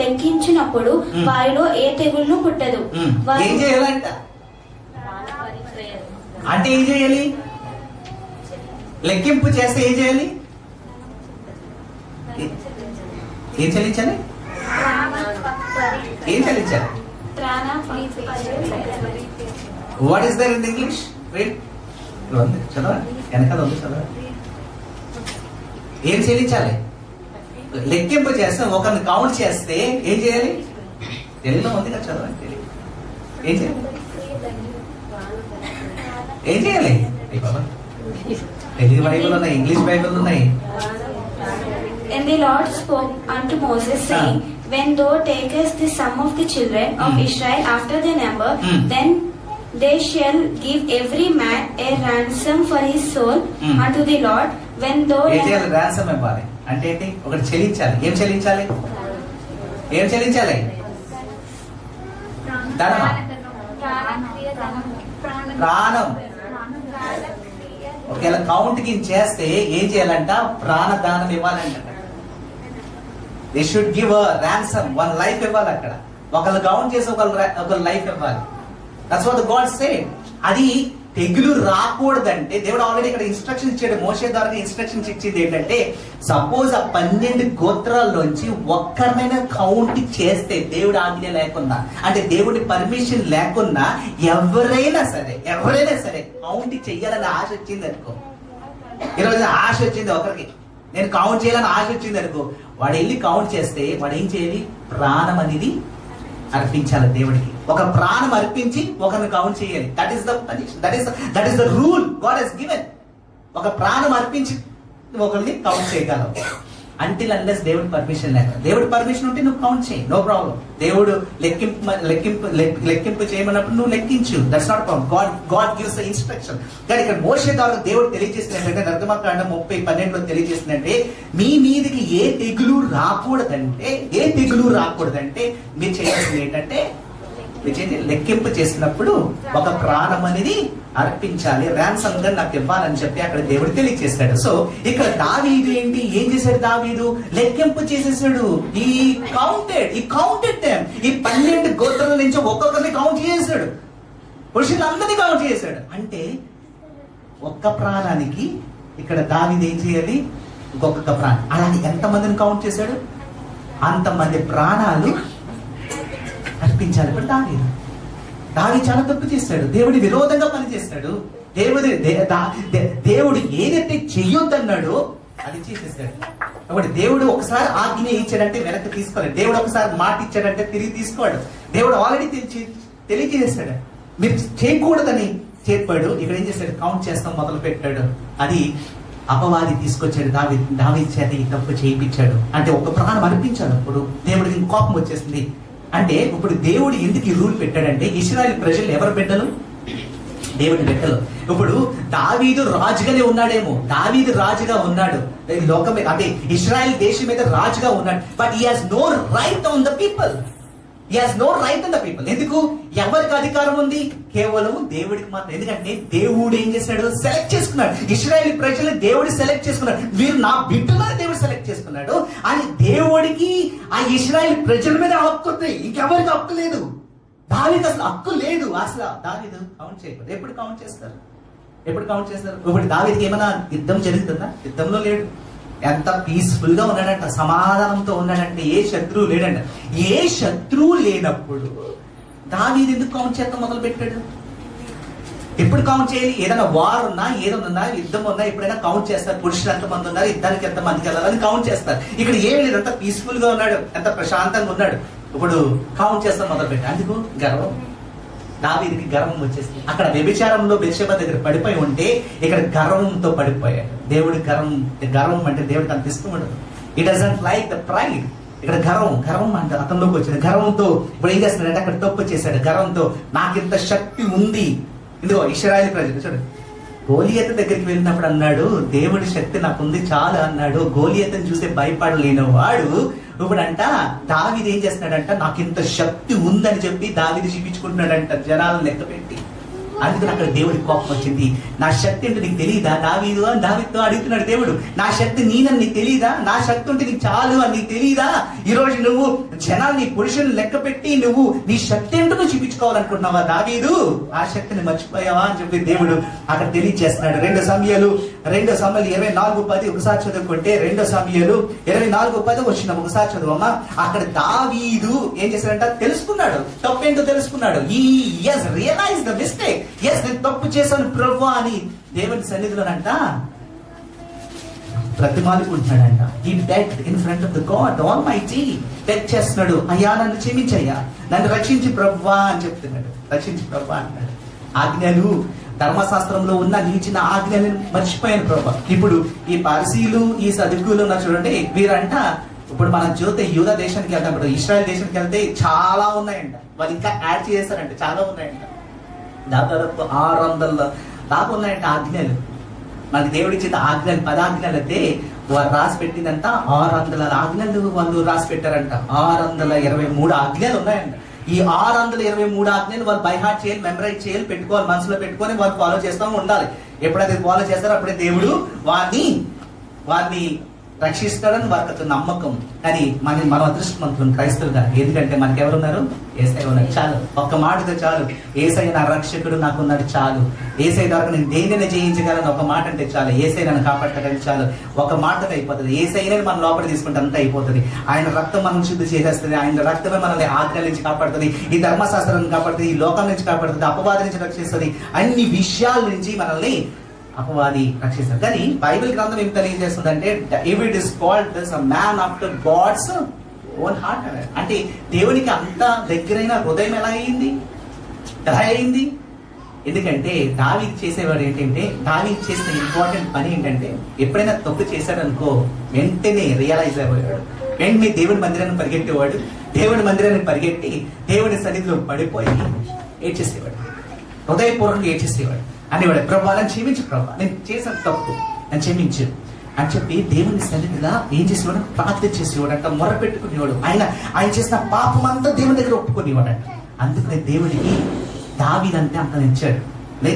లెక్కించినప్పుడు వారిలో ఏ తెగుళ్ళు పుట్టదు. ఏం చేయాలంట? అంటే ఏం చేయాలి? లెక్కింపు చేస్తే ఏం చేయాలి? ఏం చెల్లించాలి? ఏం చెల్లించాలి? What is there in English? చదవండి, వెనకాల ఉంది, చదవండి. ఏం చెల్లించాలి? లెక్కింపు చేస్తే, ఒకరిని కౌంట్ చేస్తే ఏం చేయాలి? తెలుగులో ఉంది కదా, చదవండి. ఏం చేయాలి? ఏం చేయాలి? తెలుగు బైబిల్ ఉన్నాయి, ఇంగ్లీష్ బైబిల్ ఉన్నాయి. And the Lord spoke unto Moses, saying, when thou takest the sum of the children of Israel after their number, then they shall give every man a ransom for his soul unto the Lord. When thou ransom ఇవ్వాలి అంటే ఏంటి? ఒకటి చెల్లించాలి. ఏం చెల్లించాలి? ఏం చెల్లించాలి? ధనమా? ప్రాణం. ఒకవేళ కౌంట్ కి చేస్తే ఏం చేయాలంట? ప్రాణదానం ఇవ్వాలంట. They should give a ransom. One life ఇవ్వాలి. అక్కడ ఒకళ్ళు కౌంట్ చేసి ఒక లైఫ్ ఇవ్వాలి. That's what God said. అది తెగులు రాకూడదంటే దేవుడు ఆల్రెడీ ఇక్కడ ఇన్స్ట్రక్షన్ ఇచ్చాడు. మోషే ద్వారా ఇన్స్ట్రక్షన్స్ ఇచ్చింది ఏంటంటే, సపోజ్ ఆ 12 గోత్రాల్లోంచి ఒక్కరినైనా కౌంట్ చేస్తే, దేవుడి ఆజ్ఞ లేకున్నా, అంటే దేవుడి పర్మిషన్ లేకున్నా ఎవరైనా సరే కౌంట్ చెయ్యాలని ఆశ వచ్చింది అనుకో, ఈరోజు ఆశ వచ్చింది ఒకరికి, నేను కౌంట్ చేయాలని ఆశ వచ్చింది అనుకో, వాడు వెళ్ళి కౌంట్ చేస్తే వాడు ఏం చేయాలి? ప్రాణం అనేది అర్పించాలి దేవుడికి. ఒక ప్రాణం అర్పించి ఒకరిని కౌంట్ చేయాలి. That is the rule God has given. ఒక ప్రాణం అర్పించి ఒకరిని కౌంట్ చేయగలవు. అంటిల్ అన్లెస్ దేవుడి పర్మిషన్ లేక. దేవుడి పర్మిషన్ ఉంటే నువ్వు కౌంట్ చేయి, నో ప్రాబ్లం. దేవుడు లెక్కింపు చేయమన్నప్పుడు నువ్వు లెక్కించు, that's not problem. God gives the instruction. కానీ ఇక్కడ మోషే ద్వారా దేవుడు తెలియజేసినట్టే, నిర్గమకాండం 30:12 తెలియజేసినట్టే, మీ మీదకి ఏ తెగులు రాకూడదంటే మీరు చేయాల్సింది ఏంటంటే, లెక్కింపు చేసినప్పుడు ఒక ప్రాణం అనేది అర్పించాలి, ర్యాన్సమ్ గా నాకు ఇవ్వాలని చెప్పి అక్కడ దేవుడు తెలియజేస్తాడు. సో ఇక్కడ దావీదు ఏం చేశాడు? దావీదు లెక్కింపు చేసేసాడు. ఈ కౌంటెడ్ దెమ్. ఈ 12 గోత్రాల నుంచి ఒక్కొక్కరిని కౌంట్ చేశాడు, పురుషులందరినీ కౌంట్ చేశాడు. అంటే ఒక్క ప్రాణానికి ఇక్కడ దావీదు ఏం చేయాలి? ఒక్కొక్క ప్రాణం. అలాగే ఎంతమందిని కౌంట్ చేశాడు? అంతమంది ప్రాణాలు నడిపించాలి. ఇప్పుడు దావీదు చాలా తప్పు చేశాడు, దేవుడి విరోధంగా పనిచేస్తాడు. దేవుడు ఏదైతే చెయ్యొద్దన్నాడో అది చేసేసాడు. కాబట్టి దేవుడు ఒకసారి ఆజ్ఞ ఇచ్చాడంటే వెనక్కి తీసుకోలేదు. దేవుడు ఒకసారి మాట ఇచ్చాడంటే తిరిగి తీసుకోడు. దేవుడు ఆల్రెడీ తెలియజేశాడు, మీరు చేయకూడదని చెప్పాడు. ఇక్కడ ఏం చేశాడు? కౌంట్ చేస్తాం మొదలు పెట్టాడు. అది అపవాది తీసుకొచ్చాడు. దావీదు చేత ఈ తప్పు చేయించాడు. అంటే ఒక ప్రాణం అర్పించాడు. అప్పుడు దేవుడికి కోపం వచ్చేసింది. అంటే ఇప్పుడు దేవుడు ఎందుకు ఈ రూల్ పెట్టాడంటే, ఇశ్రాయేలు ప్రజలు ఎవరు బిడ్డలు? దేవుడి బిడ్డలు. ఇప్పుడు దావీదు రాజుగానే ఉన్నాడేమో, దావీదు రాజుగా ఉన్నాడు లోకం మీద, అంటే ఇశ్రాయేల్ దేశం మీద రాజుగా ఉన్నాడు. But he has no right on the people. He has no right on the people. ఎందుకు? ఎవరికి అధికారం ఉంది? కేవలం దేవుడికి మాత్రం. ఎందుకంటే దేవుడు ఏం చేశాడు? సెలెక్ట్ చేసుకున్నాడు. ఇశ్రాయేల్ ప్రజలు దేవుడు సెలెక్ట్ చేసుకున్నాడు. వీరు నా బిడ్డలని దేవుడు సెలెక్ట్ చేసుకున్నాడు. అని దేవుడికి ఆ ఇశ్రాయేల్ ప్రజల మీద హక్కు ఉంది, ఇంకెవరికి హక్కు లేదు. దావీదు అసలు హక్కు లేదు. అసలు దావీదు కౌంట్ చేయకూడదు. ఎప్పుడు కౌంట్ చేస్తారు? ఇప్పుడు దావీదుకి ఏమైనా యుద్ధం జరుగుతుందా? యుద్ధంలో లేడు. ఎంత పీస్ఫుల్ గా ఉన్నాడంట, సమాధానంతో ఉన్నాడంటే ఏ శత్రువు లేడంట. ఏ శత్రువు లేనప్పుడు దావీదు ఎందుకు కౌంట్ చేద్దాం మొదలు పెట్టాడు? ఎప్పుడు కౌంట్ చేయాలి? ఏదైనా వార్ ఉన్నా, ఏదైనా యుద్ధం ఉన్నా ఎప్పుడైనా కౌంట్ చేస్తారు. పురుషులు ఎంతమంది ఉన్నారు, యుద్ధానికి ఎంతమందికి వెళ్ళాలని కౌంట్ చేస్తారు. ఇక్కడ ఏమి లేదు, ఎంత పీస్ఫుల్ గా ఉన్నాడు, ఎంత ప్రశాంతంగా ఉన్నాడు. ఇప్పుడు కౌంట్ చేస్తాం మొదలు పెట్టాడు. అందుకు గర్వం. దావీదుకి గర్వం వచ్చేసింది. అక్కడ వ్యభిచారంలో బెత్షెబా దగ్గర పడిపోయి ఉంటే ఇక్కడ గర్వంతో పడిపోయాడు. దేవుడి గర్వం అంటే దేవుడికి అంత ఇష్టం ఉండదు. It doesn't like the pride. ఇక్కడ గర్వం అంటే అతనిలోకి వచ్చింది. గర్వంతో ఇప్పుడు ఏం చేస్తున్నాడంటే అక్కడ తప్పు చేశాడు. గర్వంతో నాకింత శక్తి ఉంది. ఇదిగో ఇశ్రాయేలు ప్రజలు చూడండి, గోలియత్ దగ్గరికి వెళ్ళినప్పుడు అన్నాడు, దేవుడి శక్తి నాకుంది చాలు అన్నాడు. గోలియతని చూసే భయపడలేని వాడు ఇప్పుడంట దావీదు ఏం చేస్తున్నాడంట, నాకు ఇంత శక్తి ఉందని చెప్పి దావీదు చూపించుకుంటున్నాడంట జనాలను లెక్క పెట్టి. అందుకని అక్కడ దేవుడికి కోపం వచ్చింది. నా శక్తి అంటే నీకు తెలియదా దావీదు అని దావీదుతో అడుగుతున్నాడు దేవుడు. నా శక్తి నీనని నీకు తెలియదా? నా శక్తి ఉంటే నీకు చాలు అని నీకు తెలియదా? ఈ రోజు నువ్వు జనాల్ని పురుషులను లెక్క పెట్టి నువ్వు నీ శక్తి ఏంటో నువ్వు చూపించుకోవాలనుకుంటున్నావా దావీదు? ఆ శక్తిని మర్చిపోయావా అని చెప్పి దేవుడు అక్కడ తెలియజేస్తున్నాడు. 2 సమయాలు 24:10 ఒకసారి చదువుకుంటే, 2 సమయాలు 24:10 వచ్చిన ఒకసారి చదువమ్మా. అక్కడ దావీదు ఏం చేశాడంట? తెలుసుకున్నాడు, తప్పేంటో తెలుసుకున్నాడు. ఈ హస్ రియలైజ్ ద మిస్టేక్. నేను తప్పు చేశాను ప్రభువా అని దేవుని సన్నిధిలోనంట ప్రతిమాలుకుంటున్నాడంట. ఈ bed in front of the God almighty bed చేస్తున్నాడు. అయ్యా నన్ను క్షమించయ్యా, నన్ను రక్షించి ప్రభువా అని చెప్తున్నాడు. రక్షించి ప్రభువా అంటున్నాడు. ఆజ్ఞలు ధర్మశాస్త్రంలో ఉన్న నిలిచిన ఆజ్ఞలను మర్చిపోయాను ప్రభా. ఇప్పుడు ఈ పారసీలు ఈ సదుకులు ఉన్నారు చూడండి, వీరంట ఇప్పుడు మన యూదా దేశానికి వెళ్తాం, ఇప్పుడు ఇశ్రాయేల్ దేశానికి వెళ్తే చాలా ఉన్నాయంట. వాళ్ళు ఇంకా యాడ్ చేస్తారంట, చాలా ఉన్నాయంట. దాదాపు 600 దాకా ఉన్నాయంట ఆజ్ఞలు. మనకి దేవుడి చేత ఆజ్ఞలు 10 ఆజ్ఞలు అయితే వారు రాసి పెట్టిందంట 600 ఆజ్ఞలు వాళ్ళు రాసి పెట్టారంట. 623 ఆజ్ఞలు ఉన్నాయంట. ఈ 623 ఆజ్ఞలు వాళ్ళు బై హార్ట్ చేయాలి, మెమరైజ్ చేయాలి, పెట్టుకోవాలి, మనసులో పెట్టుకొని వాళ్ళు ఫాలో చేస్తూ ఉండాలి. ఎప్పుడైతే ఫాలో చేస్తారో అప్పుడే దేవుడు వారిని రక్షిస్తాడని వారికి నమ్మకం. కానీ మనం అదృష్టవంతులం క్రైస్తవులుగా. ఎందుకంటే మనకి ఎవరున్నారు? యేసయ్య ఉన్నాడు. చాలు, ఒక్క మాటతో చాలు. యేసయ్య నా రక్షకుడు నాకున్నాడు చాలు. యేసయ్య ద్వారా నేను దేనిని జయించగలను ఒక మాట అంటే చాలు. యేసయ్య నన్ను కాపాడతాడని చాలు, ఒక మాటతో అయిపోతుంది. యేసయ్యనే మనం లోపల తీసుకుంటే అంతా అయిపోతుంది. ఆయన రక్తం మనం శుద్ధి చేసేస్తుంది. ఆయన రక్తమే మనల్ని ఆజ్ఞల నుంచి కాపాడుతుంది, ఈ ధర్మశాస్త్రాన్ని కాపాడుతుంది, ఈ లోకం నుంచి కాపాడుతుంది, అపవాది నుంచి రక్షిస్తుంది, అన్ని విషయాల నుంచి మనల్ని అపవాది రక్షిస్తారు. కానీ బైబిల్ గ్రంథం ఏం తెలియజేస్తుందంటే David is called as a man after God's own heart. అంటే దేవునికి అంత దగ్గరైన హృదయం ఎలా అయింది? ఎందుకంటే దావీదు చేసేవాడు ఏంటంటే, దావీదు చేసిన ఇంపార్టెంట్ పని ఏంటంటే, ఎప్పుడైనా తప్పు చేశాడనుకో వెంటనే రియలైజ్ అయిపోయాడు. వెంటనే దేవుడి మందిరాన్ని పరిగెట్టేవాడు. దేవుడి మందిరాన్ని పరిగెట్టి దేవుడి సన్నిధిలో పడిపోయి ఏడ్చేసేవాడు, హృదయపూర్వకంగా ఏడ్చేసేవాడు. అనేవాడు, ప్రభా నన్ను క్షమించు ప్రభా, నేను చేసిన తప్పు నన్ను క్షమించు అని చెప్పి దేవుని సన్నిధిగా ఏం చేసేవాడు? ప్రార్థన చేసేవాడంట, మొర పెట్టుకునేవాడు. ఆయన చేసిన పాపం అంతా దేవుని దగ్గర ఒప్పుకునేవాడంట. అందుకనే దేవుడికి దావీదంటే అంత నచ్చాడు.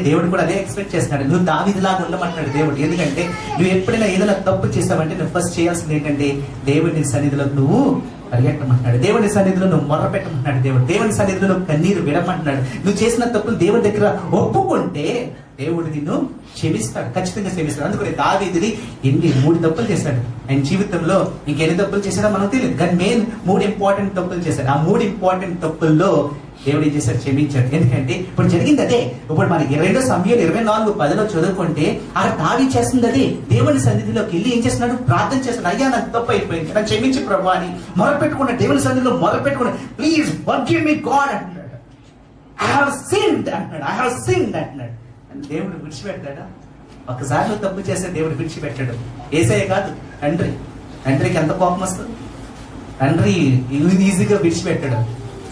దేవుడు కూడా అదే ఎక్స్పెక్ట్ చేస్తున్నాడు, నువ్వు దావీదులాగా ఉండమంటాడు దేవుడు. ఎందుకంటే నువ్వు ఎప్పుడైనా ఏదైనా తప్పు చేసావంటే నువ్వు ఫస్ట్ చేయాల్సింది ఏంటంటే దేవుడి సన్నిధిలో నువ్వు పరిగెట్టమంటున్నాడు. దేవుని సన్నిధిలో నువ్వు మొర్ర పెట్టమంటున్నాడు దేవుడు. దేవుని సన్నిధిలో నువ్వు కన్నీరు విడమంటున్నాడు. నువ్వు చేసిన తప్పులు దేవుడి దగ్గర ఒప్పుకుంటే దేవుడు నిన్ను క్షమిస్తాడు, ఖచ్చితంగా క్షమిస్తాడు. అందుకని దావీదుని 3 తప్పులు చేశాడు. ఆయన జీవితంలో ఇంకెన్ని తప్పులు చేశాడో మనకు తెలియదు, కానీ మెయిన్ 3 ఇంపార్టెంట్ తప్పులు చేశాడు. ఆ 3 ఇంపార్టెంట్ తప్పుల్లో దేవుడు ఏం చేశాడు? క్షమించాడు. ఎందుకంటే ఇప్పుడు జరిగింది అదే. ఇప్పుడు మన 2 సమయాలు 24:10 చదువుకుంటే అక్కడ దావీదు చేస్తుంది అదే. దేవుని సన్నిధిలోకి వెళ్ళి ఏం చేస్తున్నాడు? ప్రార్థన చేస్తున్నాడు. అయ్యా నాకు తప్పు అయిపోయింది, నన్ను క్షమించి ప్రభువా అని మొరపెట్టుకున్నాడు. దేవుని సన్నిధిలో మొరపెట్టుకున్నాడు. ప్లీజ్ ఫర్గివ్ మీ గాడ్ అంటున్నాడు. ఐ హావ్ సిన్డ్ అంటున్నాడు. ఐ హావ్ సిన్డ్ అంటున్నాడు. దేవుడు విడిచిపెట్టాడా? ఒకసారి నువ్వు తప్పు చేస్తే దేవుడు విడిచిపెట్టాడు. యేసయ్య కాదు, తండ్రి. తండ్రికి ఎంత కోపం వస్తుంది? తండ్రి ఈజీగా విడిచిపెట్టాడు.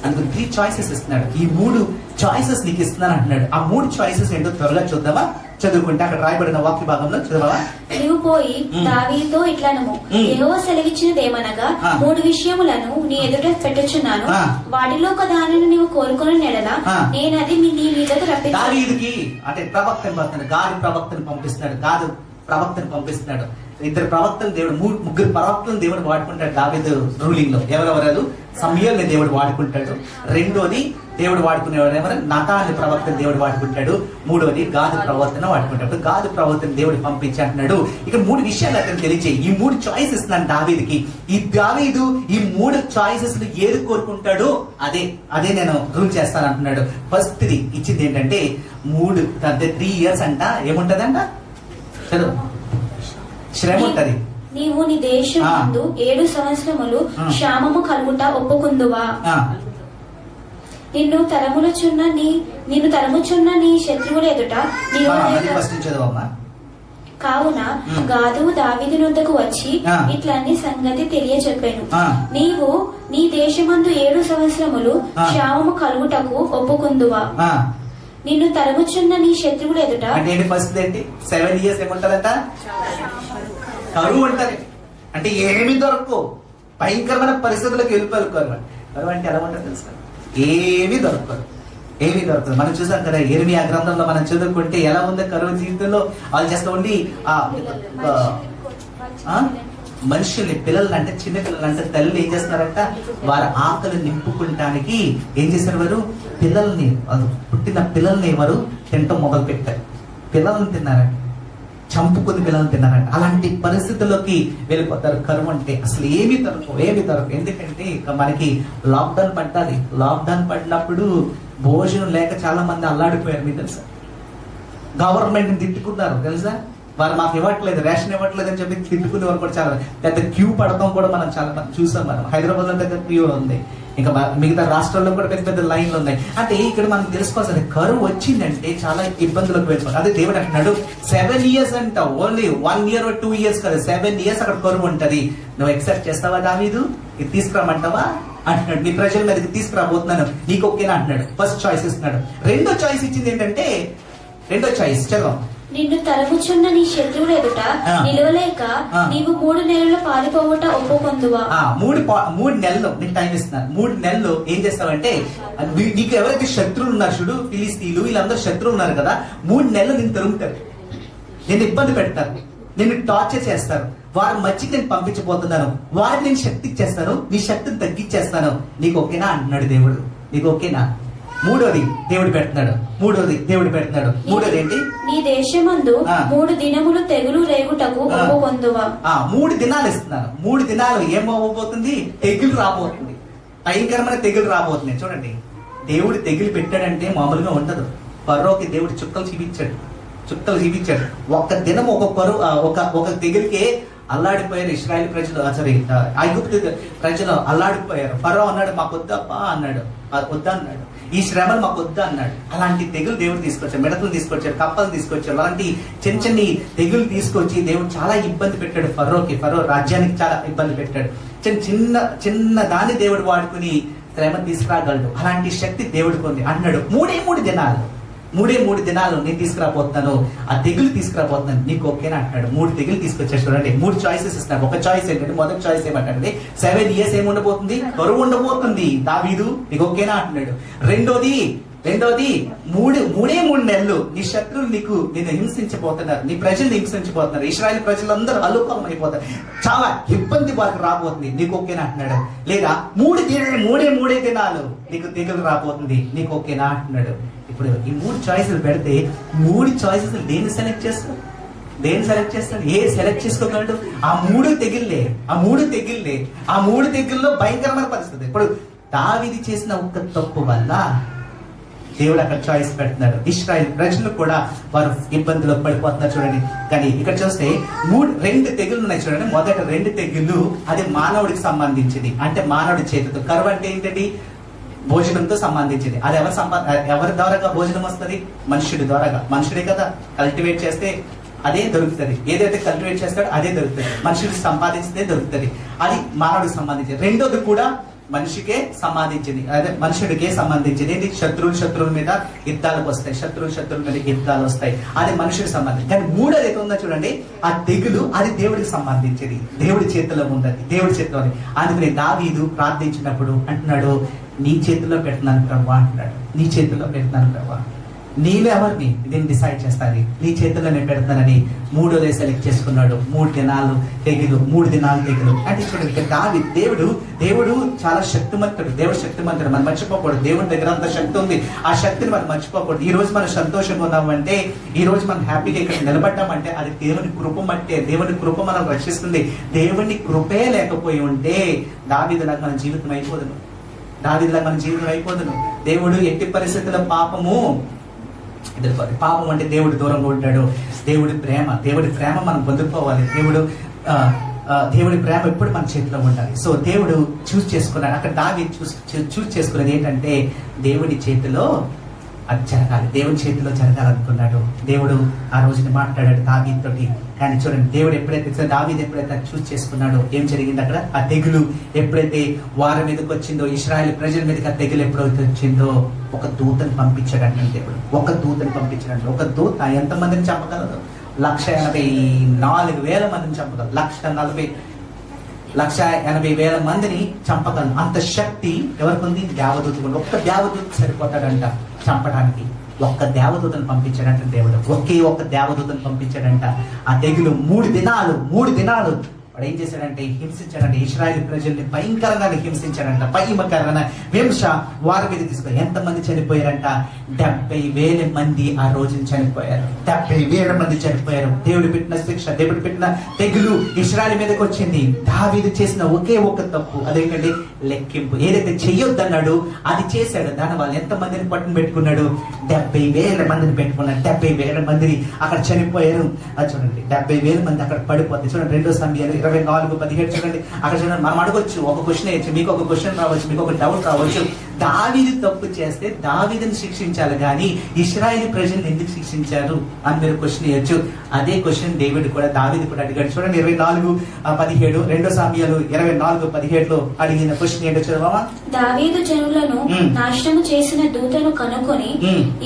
అందుకు 3 చాయిసెస్ ఇస్తున్నాడు. ఈ 3 చాయిసెస్ నీకు ఇస్తున్నాను అంటున్నాడు. ఆ 3 చాయిసెస్ ఏంటో త్వరగా చూద్దామా? చదువుకుంటే అక్కడ రాయబడిన వాక్య భాగంలో చదవా? నీవు పోయి దావీదుతో ఇట్లనము, యెహోవా సెలవిచ్చినదేమనగా 3 విషయములను నీ ఎదుట పెట్టుచున్నాను, వాటిలో ఒక దానిని నీవు కోరుకొని నెడల నేను అది నీ మీదకు రప్పించాను. దావీదుకి అంటే ప్రవక్తను పంపిస్తున్నాడు. గాదు ప్రవక్తను పంపిస్తున్నాడు. గాదు ప్రవక్తను పంపిస్తున్నాడు. 2 ప్రవక్తలు దేవుడు, 3 ప్రవక్తలను దేవుడు వాడుకుంటాడు దావీదు రూలింగ్ లో. ఎవరెవరు? సమూయేలుని దేవుడు వాడుకుంటాడు. రెండోది దేవుడు వాడుకునేవాడు ఎవరు? నాతాను ప్రవక్తను దేవుడు వాడుకుంటాడు. మూడోది గాదు ప్రవక్తను వాడుకుంటాడు. గాదు ప్రవక్తను దేవుడు పంపించి అంటున్నాడు. ఇక్కడ 3 విషయాలు అతను తెలియజేయి. ఈ 3 చాయిసెస్ ఇస్తున్నాను దావీదుకి. ఈ దావీదు ఈ 3 చాయిసెస్ ఏది కోరుకుంటాడో అదే నేను రూల్ చేస్తాను అంటున్నాడు. ఫస్ట్ ది ఇచ్చింది ఏంటంటే 3 years అంట. ఏముంటదంట? చదువు. శ్రమ ఉంటది. నీవు నీ దేశం ముందు 7 సంవత్సరములు క్షామము కలుగుట ఒప్పుకుందువా? నిన్ను తరముచున్న నీ శత్రువుల ఎదుట కావున గాదు దావీదు నొద్దకు వచ్చి ఇట్లన్ని సంగతి తెలియచెప్పాను. నీవు నీ దేశమందు 7 సంవత్సరములు క్షామము కలుగుటకు ఒప్పుకుందువా? నిన్ను తరముచున్న నీ శత్రువుల ఎదుట. ఫస్ట్ ఏంటి? 7 years ఏముంటదంట? కరువు ఉంటది. అంటే ఏమి దొరకవు, భయంకరమైన పరిస్థితులకు వెళ్ళిపోయారు. కరువు అంటే ఎలా ఉంటుంది తెలుసా? ఏమీ దొరకదు. మనం చూసాం కదా ఇర్మియా గ్రంథంలో మనం చదువుకుంటే ఎలా ఉందో కరువు జీవితంలో. వాళ్ళు చేస్తూ ఉండి మనుషుల్ని, పిల్లలు అంటే చిన్న పిల్లలు అంటే తల్లి ఏం చేస్తున్నారంట? వారి ఆకలి నింపుకుంటానికి ఏం చేశారు? వారు పిల్లల్ని, పుట్టిన పిల్లల్ని వారు తినటం మొదలు పెట్టారు. పిల్లల్ని తిన్నారంట, చంపుకుని పిల్లల్ని తిన్నారంట. అలాంటి పరిస్థితుల్లోకి వెళ్ళిపోతారు. కరువు అంటే అసలు ఏమీ దొరకవు. ఎందుకంటే ఇక మనకి లాక్డౌన్ పడ్డాలి. లాక్డౌన్ పడినప్పుడు భోజనం లేక చాలా మంది అల్లాడిపోయారు. మీకు తెలుసా? గవర్నమెంట్ తిట్టుకున్నారు తెలుసా? వారు మాకు ఇవ్వట్లేదు, రేషన్ ఇవ్వట్లేదు అని చెప్పి తిట్టుకునే వారు కూడా చాలా పెద్ద క్యూ పడతాం కూడా మనం చాలా మంది చూసాం. మనం హైదరాబాద్ లో పెద్ద క్యూ ఉంది, ఇంకా మిగతా రాష్ట్రాల్లో కూడా పెద్ద పెద్ద లైన్లు ఉన్నాయి. అంటే ఇక్కడ మనం తెలుసుకోవాల్సింది, కరువు వచ్చిందంటే చాలా ఇబ్బందులకు వెళ్ళిపోతుంది. అదే దేవుడు అంటున్నాడు 7 years అంట. ఓన్లీ 1 year or 2 years కదా, 7 years అక్కడ కరువు ఉంటది. నువ్వు ఎక్సెప్ట్ చేస్తావా దావీదు? ఇది తీసుకురామంటావా అంటున్నాడు. నీ ప్రజల మీదకి తీసుకురాబోతున్నాను, నీకు ఓకేనా అంటున్నాడు. ఫస్ట్ చాయిస్ ఇస్తున్నాడు. రెండో చాయిస్ ఇచ్చింది ఏంటంటే, రెండో చాయిస్ చదవం. నిన్ను తరముచున్న నీ శత్రువుల ఎదుట నిలవలేక నీవు 3 నెలలు పారిపోవట ఒప్పుకొందువా? 3 నెలలు నీకు టైం ఇస్తున్నారు. 3 నెలలు ఏం చేస్తావంటే, నీకు ఎవరైతే శత్రువులు ఉన్నారు చూడు, ఫిలిస్తీన్లు వీళ్ళందరూ శత్రువులు ఉన్నారు కదా, 3 నెలలు నేను తరుగుతారు, నేను ఇబ్బంది పెడతారు, నిన్ను టార్చర్ చేస్తారు. వారి మధ్యకి నేను పంపించబోతున్నాను. వారికి నేను శక్తి ఇచ్చేస్తాను, నీ శక్తిని తగ్గించేస్తాను. నీకు ఓకేనా అంటున్నాడు దేవుడు. నీకు ఓకేనా? మూడోది దేవుడు పెడుతున్నాడు. మూడోది ఏంటి? నీ దేశమందు 3 దినములు తెగులు రేగుటకు ఒప్పుకొందువా? 3 దినాలు ఇస్తున్నారు. 3 దినాలు ఏమవ్వబోతుంది? తెగులు రాబోతుంది. భయంకరమైన తెగులు రాబోతుంది. చూడండి, దేవుడు తెగులు పెట్టాడంటే మామూలుగా ఉండదు. ఫరోకి దేవుడు చుక్కలు చూపించాడు. ఒక్క దినం ఒక తెగులకే అల్లాడిపోయారు ఇశ్రాయేల్ ప్రజలు. ఐగుప్తు ప్రజలు అల్లాడిపోయారు. ఫరో అన్నాడు మాకు వద్దప్పా అన్నాడు, వద్దన్నాడు. ఈ శ్రమలు మాకు వద్దా అన్నాడు. అలాంటి తెగులు దేవుడు తీసుకొచ్చాడు. మిడతలు తీసుకొచ్చాడు, కప్పలు తీసుకొచ్చాడు. అలాంటి చిన్న తెగులు తీసుకొచ్చి దేవుడు చాలా ఇబ్బంది పెట్టాడు ఫరోకి. ఫరో రాజ్యానికి చాలా ఇబ్బంది పెట్టాడు. చిన్న దాన్ని దేవుడు వాడుకుని శ్రమ తీసుకురాగలడు. అలాంటి శక్తి దేవుడికి ఉంది అన్నాడు. 3 దినాలు నేను తీసుకురాబోతున్నాను, ఆ తెగులు తీసుకురాబోతున్నాను, నీకు ఓకేనా అంటున్నాడు. 3 తెగులు తీసుకొచ్చాడు. చూడండి, 3 చాయిసెస్ ఇస్తున్నాడు. ఒక చాయిస్ ఏంటంటే, మొదటి చాయిస్ ఏమంటే 7 years ఏముండబోతుంది? కరువు ఉండబోతుంది. దావీదు నీకు ఓకేనా అంటున్నాడు. రెండోది రెండోది మూడే 3 నెలలు నీ శత్రువులు నిన్ను హింసించబోతున్నారు, నీ ప్రజలు హింసించబోతున్నారు. ఇశ్రాయేల్ ప్రజలందరూ అల్లుకలం అయిపోతారు, చాలా ఇబ్బంది వాళ్ళకి రాబోతుంది. నీకు ఓకేనా అంటున్నాడు. లేదా 3 దినాలు నీకు తెగులు రాబోతుంది, నీకు ఓకేనా అంటున్నాడు. ఇప్పుడు ఈ 3 చాయిస్లు పెడితే 3 చాయిసెస్ దేన్ని సెలెక్ట్ చేస్తాడు? ఏ సెలెక్ట్ చేసుకోగలడు? ఆ 3 తెగిల్లే. ఆ 3 తెగుల్లో భయంకరమైన పరిస్థితి. ఇప్పుడు దావీదు చేసిన ఒక్క తప్పు వల్ల దేవుడు అక్కడ చాయిస్ పెడుతున్నాడు. ఇశ్రాయేల్ ప్రజలు కూడా వారు ఇబ్బందులు పడిపోతున్నారు చూడండి. కానీ ఇక్కడ చూస్తే 2 తెగులు ఉన్నాయి చూడండి. మొదట 2 తెగులు అది మానవుడికి సంబంధించింది, అంటే మానవుడి చేతితో. కరువు అంటే ఏంటండి? భోజనంతో సంబంధించింది. అది ఎవరి ద్వారాగా భోజనం వస్తుంది? మనుషుడి ద్వారాగా. మనుషుడే కదా కల్టివేట్ చేస్తే అదే దొరుకుతుంది. ఏదైతే కల్టివేట్ చేస్తాడో అదే దొరుకుతుంది. మనుషుడికి సంపాదించితే దొరుకుతుంది. అది మానవుడికి సంబంధించింది. రెండోది కూడా మనిషికే సంబంధించింది, అదే మనుషుడికే సంబంధించింది. ఏంటి? శత్రువుల మీద యుద్ధాలకు వస్తాయి, శత్రువుల మీద యుద్ధాలు వస్తాయి. అది మనుషుడికి సంబంధించి. కానీ 3 ఏదైతే ఉందో చూడండి, ఆ తెగులు అది దేవుడికి సంబంధించింది, దేవుడి చేతిలో ఉన్నది, దేవుడి చేతిలో. అందుకని దావీదు ప్రార్థించినప్పుడు అంటున్నాడు, నీ చేతిలో పెడుతున్నాను ప్రభువా అంటున్నాడు. నీ చేతిలో పెడుతున్నాను ప్రభువా, నీవే ఎవరిని దీన్ని డిసైడ్ చేస్తాను, నీ చేతుల్లో నేను పెడతానని 3వ సెలెక్ట్ చేసుకున్నాడు. 3 దినాలు తెగులు. అంటే చూడండి, దేవుడు చాలా శక్తిమంతుడు. దేవుడు శక్తిమంతుడు, మనం మర్చిపోకూడదు. దేవుడి దగ్గర అంత శక్తి ఉంది, ఆ శక్తిని మనం మర్చిపోకూడదు. ఈ రోజు మనం సంతోషంగా ఉన్నామంటే, ఈ రోజు మనం హ్యాపీగా ఇక్కడ నిలబడ్డామంటే అది దేవుని కృప మట్టే. దేవుని కృప మనం రక్షిస్తుంది. దేవుని కృపే లేకపోయి ఉంటే దావీదులాగా మన జీవితం అయిపోదును. దేవుడు ఎట్టి పరిస్థితుల్లో పాపం అంటే దేవుడు దూరంగా ఉంటాడు. దేవుడి ప్రేమ మనం పొందుకోవాలి. దేవుడి ప్రేమ ఎప్పుడు మన చేతిలో ఉండాలి. సో దేవుడు చూస్ చేసుకున్నాడు. అక్కడ దావీదు చూస్ చేసుకున్నది ఏంటంటే దేవుడి చేతిలో అది జరగాలి, దేవుడి చేతిలో జరగాలనుకున్నాడు. దేవుడు ఆ రోజుని మాట్లాడాడు దావీదుతోటి. కానీ చూడండి, దావీదు ఎప్పుడైతే చూస్ చేసుకున్నాడో ఏం జరిగింది అక్కడ? ఆ తెగులు ఎప్పుడైతే వారి మీదకి వచ్చిందో, ఇశ్రాయేల్ ప్రజల మీదకి ఆ తెగులు ఎప్పుడైతే వచ్చిందో, ఒక దూతను పంపించాడంటే దేవుడు. ఒక దూత ఎంతమందిని చంపగలదు? 184,000 మందిని చంపగలదు. 180,000 మందిని చంపగలదు. అంత శక్తి ఎవరికి ఉంది? దేవదూతకు. ఒక్క దేవదూత సరిపోతాడంట చంపడానికి. ఒక్క దేవదూతను పంపించాడంట దేవుడు. ఒక్క దేవదూతను పంపించాడంట. ఆ తెగులు 3 దినాలు వాడు ఏం చేశాడంటే హింసించాడంటే, ఇశ్రాయేల్ ప్రజల్ని భయంకరంగా హింసించాడంట. భయంకరమైన హింస వారి మీద తీసుకొని ఎంతమంది చనిపోయారంట? 70,000 మంది ఆ రోజున చనిపోయారు. 70,000 మంది చనిపోయారు. దేవుడు పెట్టిన శిక్ష, దేవుడు పెట్టిన తెగులు ఇశ్రాయేల్ మీదకి వచ్చింది. దావీదు చేసిన ఒక్క తప్పు అదేంటంటే లెక్కింపు. ఏదైతే చెయ్యొద్దన్నాడు అది చేశాడు. దాని వాళ్ళు ఎంతమందిని పట్టున పెట్టుకున్నాడు? 70,000 మందిని పెట్టుకున్నాడు. 70,000 మందిని అక్కడ చనిపోయారు. అది చూడండి, 70,000 మంది అక్కడ పడిపోతుంది. చూడండి 2 సమయాలు 24:17 చూడండి. అక్కడ చూడండి, మనం అడగొచ్చు, ఒక క్వశ్చన్ వేయచ్చు, మీకు ఒక క్వశ్చన్ రావచ్చు, మీకు ఒక డౌట్ రావచ్చు. దావీదు తప్పు చేస్తే దావీదుని శిక్షించాలి కానీ ఇశ్రాయేలు ప్రజల్ని ఎందుకు శిక్షించారు అని మీరు క్వశ్చన్ వేయచ్చు. అదే క్వశ్చన్ దావీదు కూడా అడిగాడు. చూడండి 24:17, 2 సమయాలు 24:17 అడిగిన క్వశ్చన్ ఏంటో చూడమా? దావీదు జనులను నాశనము చేసిన దూతను కనుకొని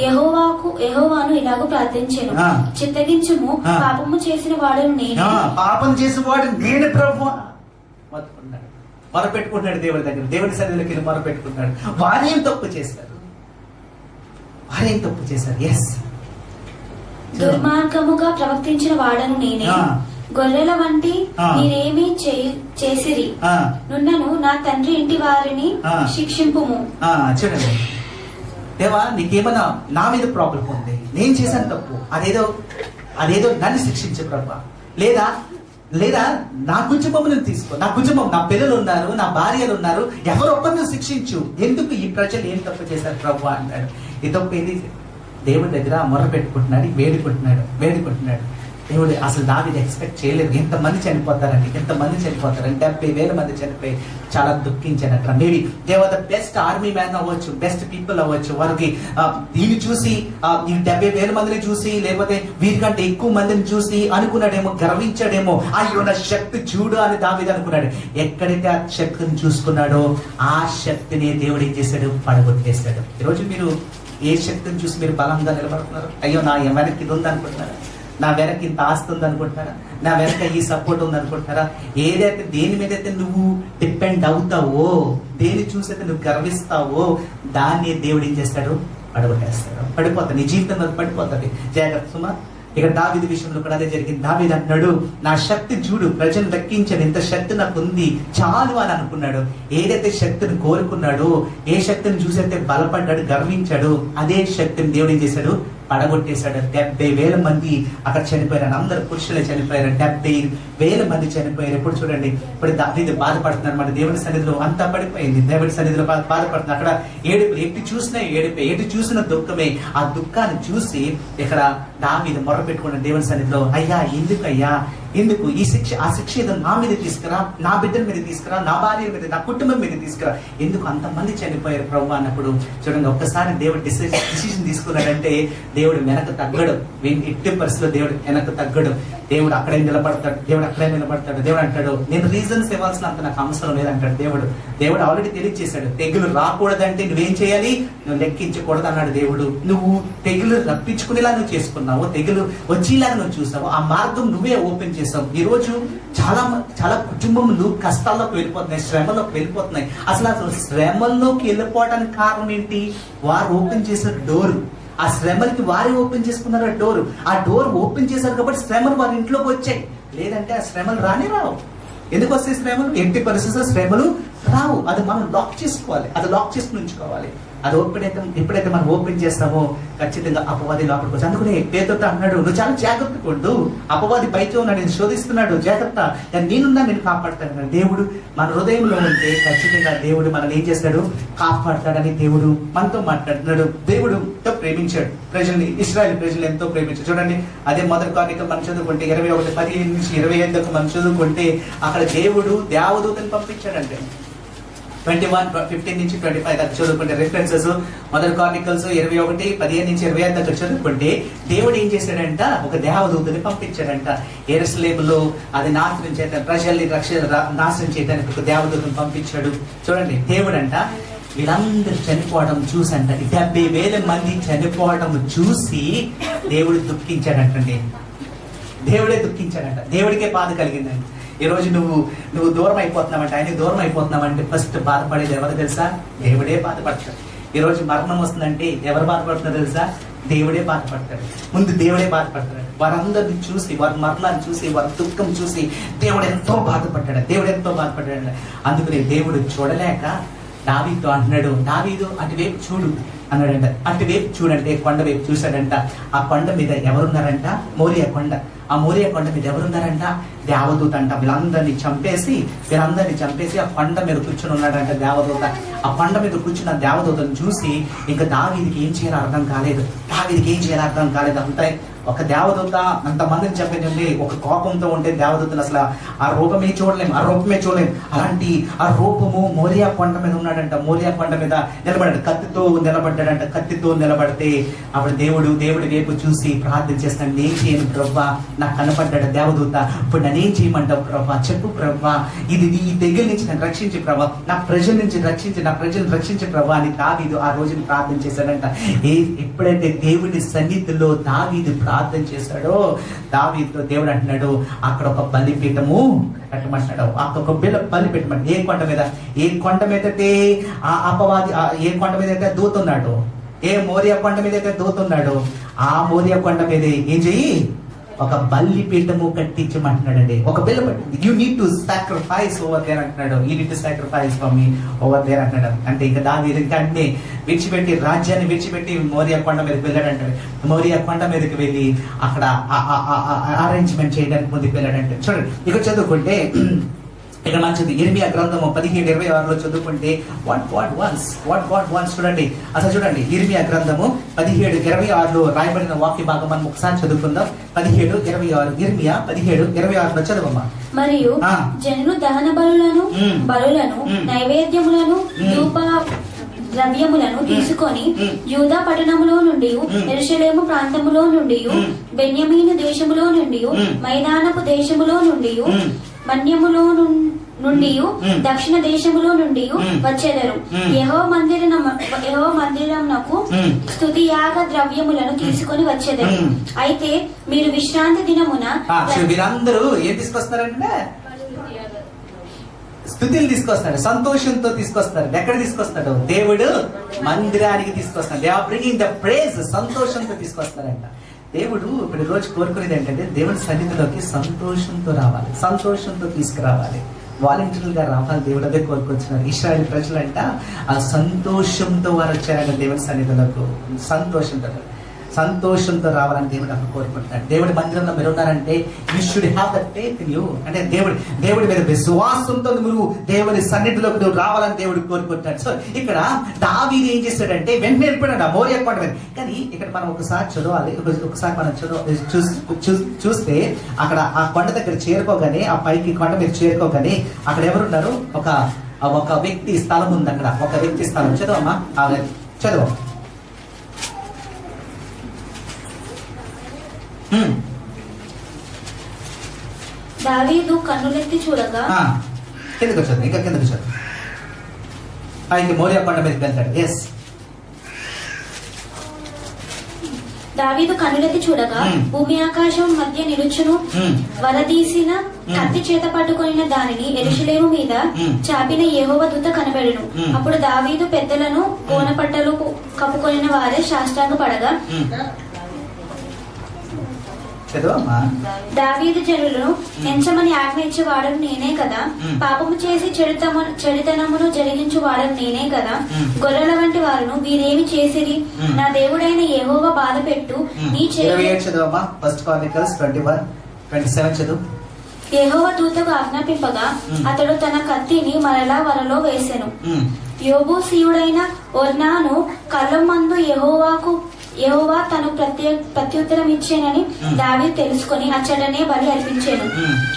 యెహోవాను ఇలాగ ప్రార్థించెను, చిత్తగించుము, పాపము చేసిన వాడు నేను. పాపం చేసిన వాడు నేను ప్రభువా మొరపెట్టుకుంటున్నాడు దేవుడి దగ్గర. దేవుడి సన్నిధిలోకి వెళ్ళి మొరపెట్టుకుంటున్నాడు. వారేం తప్పు చేశారు? ఎస్, దుర్మార్గముగా ప్రవర్తించిన వాడను నేనే. గొర్రెల వంటి నేనేమి చేసిరి నున్నను నా తండ్రి ఇంటి వారిని శిక్షింపుము. చూడండి, దేవా నీకేమన్నా నా మీద ప్రాబ్లం ఉంది, నేను చేశాను తప్పు, అదేదో నన్ను శిక్షించే ప్రభా. లేదా నా కుటుంబం తీసుకో, నా కుటుంబం, నా పిల్లలు ఉన్నారు, నా భార్యలు ఉన్నారు, ఎవరొక్కరిని శిక్షించు. ఎందుకు ఈ ప్రజలు ఏం తప్పు చేశారు ప్రభు అంటాడు. ఈ తప్పు ఏది? దేవుడి దగ్గర మొర్ర పెట్టుకుంటున్నాడు, వేడుకుంటున్నాడు. దేవుడు అసలు దావీదు ఎక్స్పెక్ట్ చేయలేదు ఎంతమంది చనిపోతారండి. 70,000 మంది చనిపోయి చాలా దుఃఖించారు అక్కడ. Maybe they are the best army man అవ్వచ్చు, బెస్ట్ పీపుల్ అవ్వచ్చు. వారికి దీన్ని చూసి ఈ 70,000 మందిని చూసి, లేకపోతే వీరికంటే ఎక్కువ మందిని చూసి అనుకున్నాడేమో, గర్వించాడేమో. అయ్యో నా శక్తి చూడు అని దావీదు అనుకున్నాడు. ఎక్కడైతే ఆ శక్తిని చూసుకున్నాడో ఆ శక్తిని దేవుడు ఏం చేశాడు? పడగొట్టేశాడు. ఈరోజు మీరు ఏ శక్తిని చూసి మీరు బలంగా నిలబడుతున్నారు? అయ్యో నా వెనక్కి ఇది ఉంది అనుకుంటున్నారా? నా వెనక ఇంత ఆస్తి ఉంది అనుకుంటున్నారా? నా వెనక ఈ సపోర్ట్ ఉంది అనుకుంటున్నారా? ఏదైతే దేని మీద అయితే నువ్వు డిపెండ్ అవుతావో, దేని చూసైతే నువ్వు గర్విస్తావో దాన్ని దేవుడు ఏం చేస్తాడు? పడగొట్టేస్తాడు. పడిపోతాడు, నీ జీవితంలో పడిపోతుంది. జాగ్రత్త సుమా. ఇక దావీదు విషయంలో కూడా అదే జరిగింది. దావీదు అన్నాడు, నా శక్తి చూడు, ప్రజలు లెక్కించాను, ఇంత శక్తి నాకు ఉంది చాలు అని అనుకున్నాడు. ఏదైతే శక్తిని కోరుకున్నాడో, ఏ శక్తిని చూసైతే బలపడ్డాడు, గర్వించాడు, అదే శక్తిని దేవుడు ఏం చేశాడు? పడగొట్టేశాడు. 70,000 మంది అక్కడ చనిపోయారు. అందరు పురుషులే చనిపోయారు. 70,000 మంది చనిపోయారు. ఎప్పుడు చూడండి, ఇప్పుడు దావీదు బాధపడుతున్నారు. మన దేవుని సన్నిధిలో అంతా పడిపోయింది. దేవుని సన్నిధిలో బాధపడుతున్నారు. అక్కడ ఏడుపు, ఎటు చూసినా ఏడుపే, ఎటు చూసిన దుఃఖమే. ఆ దుఃఖాన్ని చూసి ఇక్కడ దావీదు మొర పెట్టుకున్న దేవుని సన్నిధిలో, అయ్యా ఎందుకు ఈ శిక్ష, ఆ శిక్ష ఏదో నా మీద తీసుకురా, నా బిడ్డల మీద తీసుకురా, నా భార్య మీద, నా కుటుంబం మీద తీసుకురా, ఎందుకు అంతమంది చనిపోయారు ప్రభు అన్నప్పుడు చూడండి, ఒక్కసారి దేవుడు డిసిజన్ తీసుకున్నాడంటే దేవుడు వెనక తగ్గడు. ఎట్టి పరిస్థితిలో దేవుడు వెనక తగ్గడు. దేవుడు అక్కడే నిలబడతాడు. దేవుడు అంటాడు, నేను రీజన్స్ ఇవ్వాల్సినంత నాకు అవసరం లేదంటాడు. దేవుడు ఆల్రెడీ తెలియజేశాడు, తెగులు రాకూడదంటే నువ్వేం చేయాలి? నువ్వు లెక్కించకూడదు అన్నాడు దేవుడు. నువ్వు తెగులు రప్పించుకునేలా నువ్వు చేసుకున్నావు, తెగులు వచ్చేలాగా నువ్వు చూసావు, ఆ మార్గం నువ్వే ఓపెన్ చేసావు. ఈ రోజు చాలా కుటుంబములు కష్టాల్లోకి వెళ్ళిపోతున్నాయి, శ్రమలోకి వెళ్ళిపోతున్నాయి. అసలు శ్రమల్లోకి వెళ్ళిపోవడానికి కారణం ఏంటి? వారు ఓపెన్ చేసిన డోర్. ఆ శ్రమలకి వారే ఓపెన్ చేసుకున్నారు ఆ డోర్. ఆ డోర్ ఓపెన్ చేశారు కాబట్టి శ్రమలు వారి ఇంట్లోకి వచ్చాయి. లేదంటే ఆ శ్రమలు రావు. ఎందుకు వస్తాయి శ్రమలు? ఎట్టి పరిస్థితుల్లో శ్రమలు రావు. అది మనం లాక్ చేసుకోవాలి, అది లాక్ చేసుకుని ఉంచుకోవాలి. అది ఎప్పుడైతే మనం ఓపెన్ చేస్తామో ఖచ్చితంగా అపవాది లోపలికి వచ్చి. అందుకనే పేతురుతో అన్నాడు, నువ్వు చాలా జాగ్రత్తగా ఉండు, అపవాది బయట ఉన్నాడు, నేను శోధిస్తున్నాడు, జాగ్రత్త, నేనున్నా నేను కాపాడుతాను. దేవుడు మన హృదయంలో ఉంటే ఖచ్చితంగా దేవుడు మనల్ని ఏం చేస్తాడు? కాపాడుతాడని దేవుడు మనతో మాట్లాడుతున్నాడు. దేవుడు ఎంతో ప్రేమించాడు ప్రజల్ని, ఇశ్రాయేలు ప్రజలు ఎంతో ప్రేమించాడు. చూడండి, అదే మొదటి కార్యక్రమం మనం చదువుకుంటే 21:15-20 మనం చదువుకుంటే అక్కడ దేవుడు దేవదూతని పంపించాడంటే 21:15-25 దాకా చదువుకుంటే రిఫరెన్సెస్. మొదటి కార్నికల్స్ 21:15-25 దాకా చదువుకుంటే దేవుడు ఏం చేశాడంట? ఒక దేవదూతని పంపించాడంట. యెరూషలేములో అది నాశనం చేయడానికి, ప్రజల్ని నాశనం చేయడానికి ఒక దేవదూతని పంపించాడు. చూడండి, దేవుడంట వీళ్ళందరూ చనిపోవడం చూసంట, 70,000 మంది చనిపోవడం చూసి దేవుడు దుఃఖించాడంటండి. దేవుడే దుఃఖించాడంట. దేవుడికే బాధ కలిగిందండి. ఈ రోజు నువ్వు దూరం అయిపోతున్నావంటే, ఆయన దూరం అయిపోతున్నావంటే ఫస్ట్ బాధపడేది ఎవరు తెలుసా? దేవుడే బాధపడతాడు. ఈ రోజు మరణం వస్తుందంటే ఎవరు బాధపడుతున్నారు తెలుసా? దేవుడే బాధపడతాడు. ముందు దేవుడే బాధపడతాడు. వారందరిని చూసి, వారి మరణాన్ని చూసి, వారి దుఃఖం చూసి దేవుడు ఎంతో బాధపడ్డాడు. అందుకని దేవుడు చూడలేక దావీదుతో అంటున్నాడు, దావీదు అటువైపు చూడు అన్నాడంట. అటువైపు చూడంటే కొండ వైపు చూశాడంట. ఆ కొండ మీద ఎవరున్నారంట? మోరియా కొండ. ఆ మోరియా కొండ మీద ఎవరున్నారంట? దేవదూత అంట. వీళ్ళందరినీ చంపేసి ఆ కొండ మీద కూర్చుని ఉన్నాడంట దేవదూత. ఆ కొండ మీద కూర్చున్న దేవదూతను చూసి ఇంకా దావీదుకి ఏం చేయాలో అర్థం కాలేదు. అంతే ఒక దేవదూత అంతమందిని చంపేది, ఒక కోపంతో ఉంటే దేవదూతను అసలు ఆ రూపమే చూడలేము. అలాంటి ఆ రూపము మోరియా కొండ మీద ఉన్నాడంట. మోరియా కొండ మీద నిలబడ్డాడు, కత్తితో నిలబడితే అప్పుడు దేవుడు వైపు చూసి ప్రార్థన చేస్తాడు, నేను చేయను ప్రభా, నాకు కనపడ్డాడు దేవదూత, ఇప్పుడు నన్నేం చేయమంటావు ప్రభా, చెప్పు ప్రభా, ఈ తెగుల నుంచి నన్ను రక్షించి ప్రభా, నా ప్రజల్ని రక్షించి ప్రభా అని దావీదు ఆ రోజుని ప్రార్థన చేశాడంట. ఎప్పుడైతే దేవుడి సన్నిధిలో దావీదు ప్రార్థన చేశాడో దావీదుతో దేవుడు అంటున్నాడు, అక్కడ ఒక బలిపీఠము కట్టమంటున్నాడు. అక్కడ ఒక బలిపీఠం. ఏ కొండ మీదైతే ఆ అపవాది, ఏ కొండ మీద అయితే దూతున్నాడు, ఏ మోరియా కొండ మీద అయితే దూతున్నాడు, ఆ మోరియా కొండ మీద ఏం చెయ్యి? ఒక బలిపీఠము కట్టించమంటున్నాడండి. ఒక you need to sacrifice over there అంటున్నాడు. You need to sacrifice for me over there అంటున్నాడు. అంటే ఇంకా దావీదు ఇంకా అన్ని విడిచిపెట్టి, రాజ్యాన్ని విడిచిపెట్టి మోరియా కొండ మీదకి వెళ్ళాడంటాడు. మోరియా కొండ మీదకి వెళ్ళి అక్కడ అరేంజ్మెంట్ చేయడానికి ముందుకు వెళ్ళాడంటే. చూడండి, ఇక్కడ చదువుకుంటే ఇక్కడ మంచిది ఇర్మియా గ్రంథము 17:26 చదువుకుంటే వాట్ గాడ్ వాంట్స్ చూడండి. అసలు చూడండి, ఇర్మియా గ్రంథము 17:26 రాయబడిన వాక్య భాగం మనం ఒకసారి చదువుకుందాం. 17:26 ఇర్మియా 17:26 చదవమ్మా. మరియు జనులు దహన బలులను నైవేద్యములను ధూప ద్రవ్యములను తీసుకొని యూదా పట్టణములో నుండి, యెరూషలేము ప్రాంతములో నుండి, బెన్యామీను దేశములో నుండి, మైదానపు దేశములో నుండి, మన్యములో నుండి, దక్షిణ దేశములో నుండి వచ్చెదరు. యెహోవా మందిరమునకు స్తుతి యాగ ద్రవ్యములను తీసుకొని వచ్చెదరు. అయితే మీరు విశ్రాంతి దినమున వీరందరూ ఏం తీసుకొస్తారంటే స్థుతులు తీసుకొస్తాడు, సంతోషంతో తీసుకొస్తాడు. ఎక్కడ తీసుకొస్తాడు? దేవుడు మందిరానికి తీసుకొస్తాడు. They are bringing the praise. సంతోషంతో తీసుకొస్తాడంట. దేవుడు ఇప్పుడు రోజు కోరుకునేది ఏంటంటే దేవుడి సన్నిధిలోకి సంతోషంతో రావాలి, సంతోషంతో తీసుకురావాలి, వాలంటీర్లు గా రావాలి. దేవుడు అదే కోరుకొచ్చినారు. ఇశ్రాయేల్ ప్రజలంట ఆ సంతోషంతో వారు వచ్చారంట దేవుడి సన్నిధిలోకి. సంతోషంతో రావాలని దేవుడు అక్కడ కోరుకుంటున్నాడు. దేవుడి మందిరంలో మీరు ఉన్నారంటే you should have that faith in you. అంటే దేవుడి మీద విశ్వాసంతో నువ్వు దేవుడి సన్నిధిలోకి నువ్వు రావాలని దేవుడు కోరుకుంటున్నాడు. సో ఇక్కడ దావీదు ఏం చేశాడంటే వెంటనే వెళ్ళిపోయాడు ఆ మోరియా కొండ మీద. కానీ ఇక్కడ మనం ఒకసారి చదవాలి, ఒకసారి మనం చూస్తే అక్కడ ఆ కొండ దగ్గర చేరుకోగానే, ఆ పైకి కొండ మీద చేరుకోగానే అక్కడ ఎవరున్నారు? ఒక వ్యక్తి స్థలం ఉంది. అక్కడ ఒక వ్యక్తి స్థలం. చదవమ్మా, చదవ. దావీదు కన్నులెత్తి చూడగా, కిందకు వచ్చాడు, ఇంకా కిందకు వచ్చాడు. ఆయన మోరియా కొండ మీదకి వెళ్తాడు. ఎస్, దావీదు కన్నులెత్తి చూడగా భూమి ఆకాశం మధ్య నిలుచును వలదీసిన కత్తి చేత పట్టుకుని దానిని యెరూషలేము మీద చాపిన యెహోవా దూత కనబడెను. అప్పుడు దావీదు పెద్దలను గోనపట్టలు కప్పుకొనిన వారే సాష్టాంగ పడగా, దావీదు జనులను ఎంచమని ఆజ్ఞయించే వాడను నేనే కదా, పాపము చేసి చెడుతనమును జరిగించు వాడను నేనే కదా, గొర్రెల వంటి వారును వీరేమి చేసిరి, నా దేవుడైన యెహోవా బాధ పెట్టు నీ యెహోవా దూతకు ఆజ్ఞాపింపగా అతడు తన కత్తిని మరలా వరలో వేసెను. యోబూసీయుడైన ఒర్నాను కళ్ళం మందు యెహోవా తను ప్రత్యుత్తరం ఇచ్చేనని దావీదు తెలుసుకొని అచ్చటనే బలి అర్పించాను.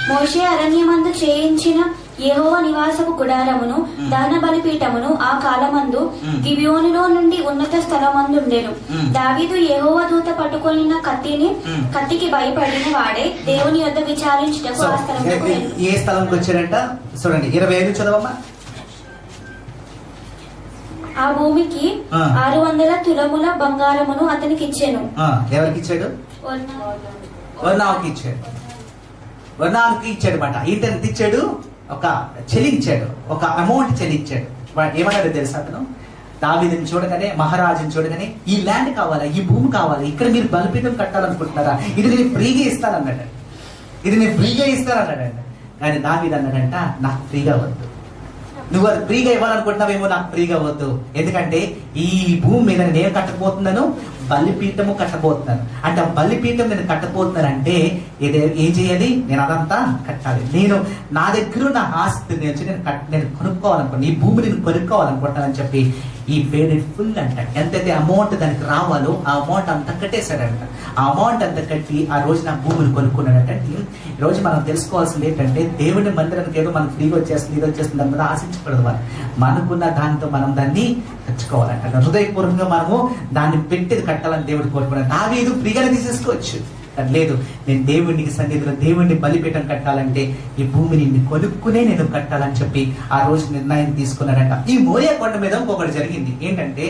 మోషే అరణ్యమందు చేయించిన యెహోవా నివాసపు గుడారమును దహన బలిపీఠమును ఆ కాలమందు గిబియోనులో నుండి ఉన్నత స్థలమందుండెను. దావీదు యెహోవా దూత పట్టుకొనిన కత్తికి భయపడిన వాడే దేవుని యొద్ద విచారించుటకు ఆ స్థలంలో ఏ స్థలంకి వచ్చారంట చూడండి. 25 చదవమ్మా. ఆ భూమికి 600 తులముల బంగారమును అతనికి ఇచ్చాను. ఎవరికి ఇచ్చాడు? వర్ణావుకి ఇచ్చాడు. వర్ణావుకి ఇచ్చాడు మాట. ఇతనికి ఇచ్చాడు, ఒక చెల్లించాడు, ఒక అమౌంట్ చెల్లించాడు. ఏమన్నాడు తెలుసా? అతను దావీదుని చూడగానే, మహారాజుని చూడగానే ఈ ల్యాండ్ కావాలా, ఈ భూమి కావాలా, ఇక్కడ మీరు బలిపీఠం కట్టాలనుకుంటున్నారా, ఇది నేను ఫ్రీగా ఇస్తానన్నాడు. ఇది నేను ఫ్రీగా ఇస్తానన్నాడంట. కానీ దావీదు అన్నాడంట, నాకు ఫ్రీగా వద్దు. నువ్వు అది ఫ్రీగా ఇవ్వాలనుకుంటున్నావేమో, నాకు ఫ్రీగా వద్దు. ఎందుకంటే ఈ భూమి మీద నేను కట్టబోతున్నాను, బలిపీఠము కట్టబోతున్నాను. అంటే ఆ బలిపీఠం నేను కట్టబోతున్నానంటే ఏం చేయాలి? నేను అదంతా కట్టాలి. నేను నా దగ్గర నా ఆస్తి నేను కొనుక్కోవాలనుకుంటున్నాను, ఈ భూమి నేను కొనుక్కోవాలనుకుంటున్నానని చెప్పి ఈ పేడ్ ఫుల్ అంట. ఎంతైతే అమౌంట్ దానికి రావాలో ఆ అమౌంట్ అంతా కట్టేశాడంట. ఆ అమౌంట్ అంతా కట్టి ఆ రోజు నా భూమిని కొనుక్కున్నాడంట. ఈ రోజు మనం తెలుసుకోవాల్సింది ఏంటంటే దేవుని మందిరానికి ఏదో మనకు ఫ్రీగా వచ్చేస్తుంది, ఇది వచ్చేస్తుంది అన్నది ఆశించకూడదు. మనకున్న దానితో మనం దాన్ని తెచ్చుకోవాలంట. హృదయపూర్వకంగా మనము దాన్ని పెట్టి కట్టాలని దేవుడు కోరుకున్నాడు. దావీదు ఫ్రీగానే తీసేసుకోవచ్చు. లేదు, నేను దేవుడికి సన్నిధిలో దేవుడిని బలిపీఠం కట్టాలంటే ఈ భూమిని కొనుక్కునే నేను కట్టాలని చెప్పి ఆ రోజు నిర్ణయం తీసుకున్నాడంట. ఈ మోరియా కొండ మీద ఇంకొకటి జరిగింది. ఏంటంటే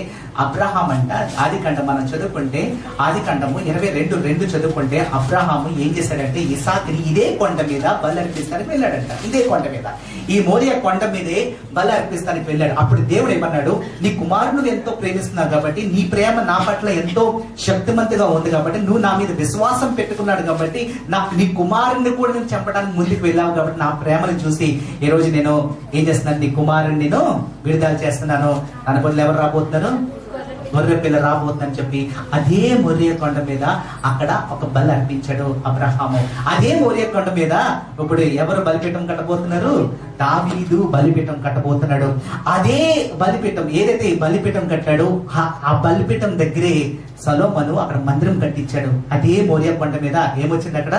అబ్రహాం అంట, ఆదికాండం మనం చదువుకుంటే, ఆదికాండము 22:2 చదువుకుంటే అబ్రహాము ఏం చేశాడంటే ఇసాకుని ఇదే కొండ మీద బలి అర్పిస్తానికి వెళ్ళాడంట. ఇదే కొండ మీద, ఈ మోరియా కొండ మీదే బలి అర్పిస్తానికి వెళ్ళాడు. అప్పుడు దేవుడు ఏమన్నాడు? నీ కుమారుడు ఎంతో ప్రేమిస్తున్నావు కాబట్టి, నీ ప్రేమ నా పట్ల ఎంతో శక్తిమంతుగా ఉంది కాబట్టి, నువ్వు నా మీద విశ్వాసం పెట్టుకున్నాడు కాబట్టి, నీ కుమారుణ్ణి కూడా నేను చంపడానికి ముందుకు వెళ్ళావు కాబట్టి, నా ప్రేమను చూసి ఈ రోజు నేను ఏం చేస్తున్నాను? నీ కుమారుణ్ణి నేను విడుదల చేస్తున్నాను. దాని బదులు ఎవరు రాబోతున్నారు? గొర్రె పిల్ల రాబోతుందని చెప్పి అదే మోరియా కొండ మీద అక్కడ ఒక బలి అర్పించాడు అబ్రహాము. అదే మోరియా కొండ మీద ఇప్పుడు ఎవరు బలిపీఠం కట్టబోతున్నారు? దావీదు బలిపీఠం కట్టబోతున్నాడు. అదే బలిపీఠం, ఏదైతే ఈ బలిపీఠం కట్టాడో ఆ బలిపీఠం దగ్గరే సొలొమోను అక్కడ మందిరం కట్టించాడు. అదే మోరియా కొండ మీద ఏమొచ్చింది? అక్కడ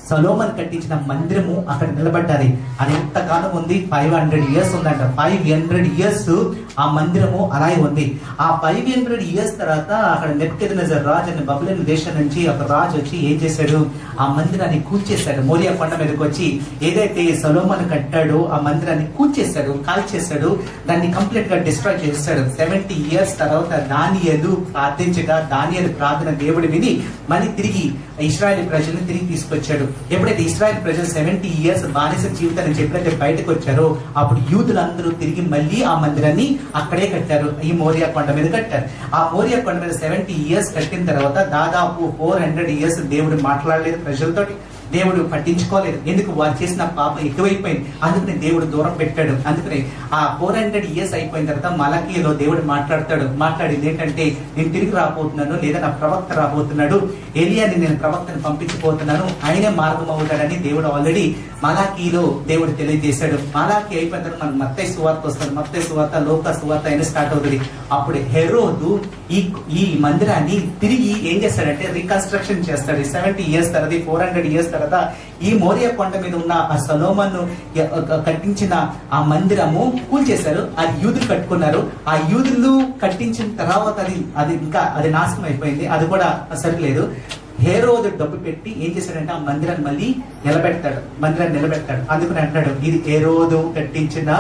సొలొమోను కట్టించిన మందిరము అక్కడ నిలబడ్డాది. అది ఎంతకాలం ఉంది? 500 years ఉందంట. 500 years ఆ మందిరము అలాగే ఉంది. ఆ 500 years తర్వాత అక్కడ నెబుకద్నెజర్ రాజు అనే బబులోను దేశం నుంచి ఒక రాజు వచ్చి ఏం చేశాడు? ఆ మందిరాన్ని కూల్చేశాడు. మోరియా కొండ మీదకి వచ్చి ఏదైతే సొలొమోను కట్టాడో ఆ మందిరాన్ని కూల్చేశాడు, కాల్చేశాడు, దాన్ని కంప్లీట్ గా డిస్ట్రాయ్ చేశాడు. 70 years తర్వాత దానియేలు ప్రార్థించగా దానియేలు ప్రార్థన దేవుడు విని మళ్ళీ తిరిగి ఇశ్రాయేల్ ప్రజల్ని తిరిగి తీసుకొచ్చాడు. ఎప్పుడైతే ఇశ్రాయేల్ ప్రజలు 70 years బానిస జీవితాన్ని ఎప్పుడైతే బయటకు వచ్చారో అప్పుడు యూదులందరూ తిరిగి మళ్ళీ ఆ మందిరాన్ని అక్కడే కట్టారు. ఈ మోరియా కొండ మీద కట్టారు. ఆ మోరియా కొండ మీద 70 years కట్టిన తర్వాత దాదాపు 400 years దేవుడు మాట్లాడలేదు ప్రజలతోటి, దేవుడు పట్టించుకోలేదు. ఎందుకు? వారు చేసిన పాపం ఎక్కువైపోయింది. అందుకని దేవుడు దూరం పెట్టాడు. అందుకని ఆ 400 years అయిపోయిన తర్వాత మలకీలో దేవుడు మాట్లాడింది ఏంటంటే, నేను తిరిగి రాబోతున్నాను, లేదా నా ప్రవక్త రాబోతున్నాడు, ఎలియాని నేను ప్రవక్తను పంపించబోతున్నాను, ఆయనే మార్గం అవుతాడని దేవుడు ఆల్రెడీ మలాకీలో దేవుడు తెలియజేశాడు. మలాకీ అయిపోయిన తర్వాత మనకు మత్తయి సువార్త వస్తుంది. మత్తయి సువార్త, లోకా సువార్త అయినా స్టార్ట్ అవుతుంది. అప్పుడు హెరోదు ఈ మందిరాన్ని తిరిగి ఏం చేస్తాడంటే రీకన్స్ట్రక్షన్ చేస్తాడు. 70 years తర్వాత, 400 years తర్వాత ఈ మోరియా కొండ మీద ఉన్న ఆ సొలొమోను కట్టించిన ఆ మందిరము కూల్చేశారు. అది యూదులు కట్టుకున్నారు. ఆ యూదులు కట్టించిన తర్వాత అది నాశనం అయిపోయింది. అది కూడా సరిలేదు. హేరోదు డబ్బు పెట్టి ఏం చేశాడంటే ఆ మందిరాన్ని మళ్ళీ నిలబెడతాడు. అందుకని అంటాడు, ఇది హేరోదు కట్టించిన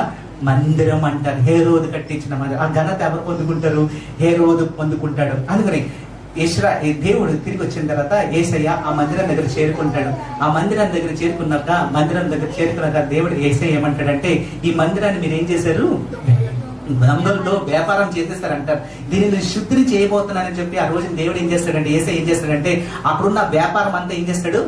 మందిరం అంటారు. హేరోదు కట్టించిన మందిరం. ఆ ఘనత ఎవరు పొందుకుంటారు? హేరోదు పొందుకుంటాడు. అందుకని దేవుడు తిరిగి వచ్చిన తర్వాత యేసయ్య ఆ మందిరం దగ్గర చేరుకుంటాడు. ఆ మందిరం దగ్గర చేరుకున్నాక దేవుడు యేసయ్య ఏమంటాడంటే, ఈ మందిరాన్ని మీరు ఏం చేశారు? నందులతో వ్యాపారం చేసేస్తారంటారు. దీనిని శుద్ధిని చేయబోతున్నానని చెప్పి ఆ రోజు దేవుడు ఏం చేస్తాడంటే, యేసయ్య ఏం చేస్తాడంటే అక్కడున్న వ్యాపారం అంతా ఏం చేస్తాడు?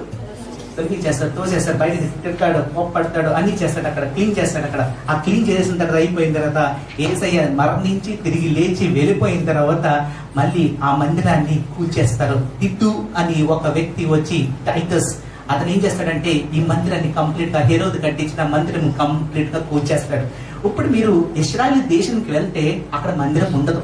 తొలగించేస్తాడు, తోసేస్తాడు, బయట తిట్టాడు, కోప్పడతాడు, అన్ని చేస్తాడు. అక్కడ క్లీన్ చేస్తాడు. అక్కడ ఆ క్లీన్ చేసిన తర్వాత అయిపోయిన తర్వాత యేసయ్య మరణించి తిరిగి లేచి వెళ్ళిపోయిన తర్వాత మళ్ళీ ఆ మందిరాన్ని కూల్చేస్తారు. తిట్టు అని ఒక వ్యక్తి వచ్చి, టైటస్, అతను ఏం చేస్తాడంటే ఈ మందిరాన్ని కంప్లీట్ గా, హేరోదు కట్టించిన మందిరం కంప్లీట్ గా కూల్చేస్తాడు. ఇప్పుడు మీరు ఇశ్రాయేలు దేశానికి వెళ్తే అక్కడ మందిరం ఉండదు.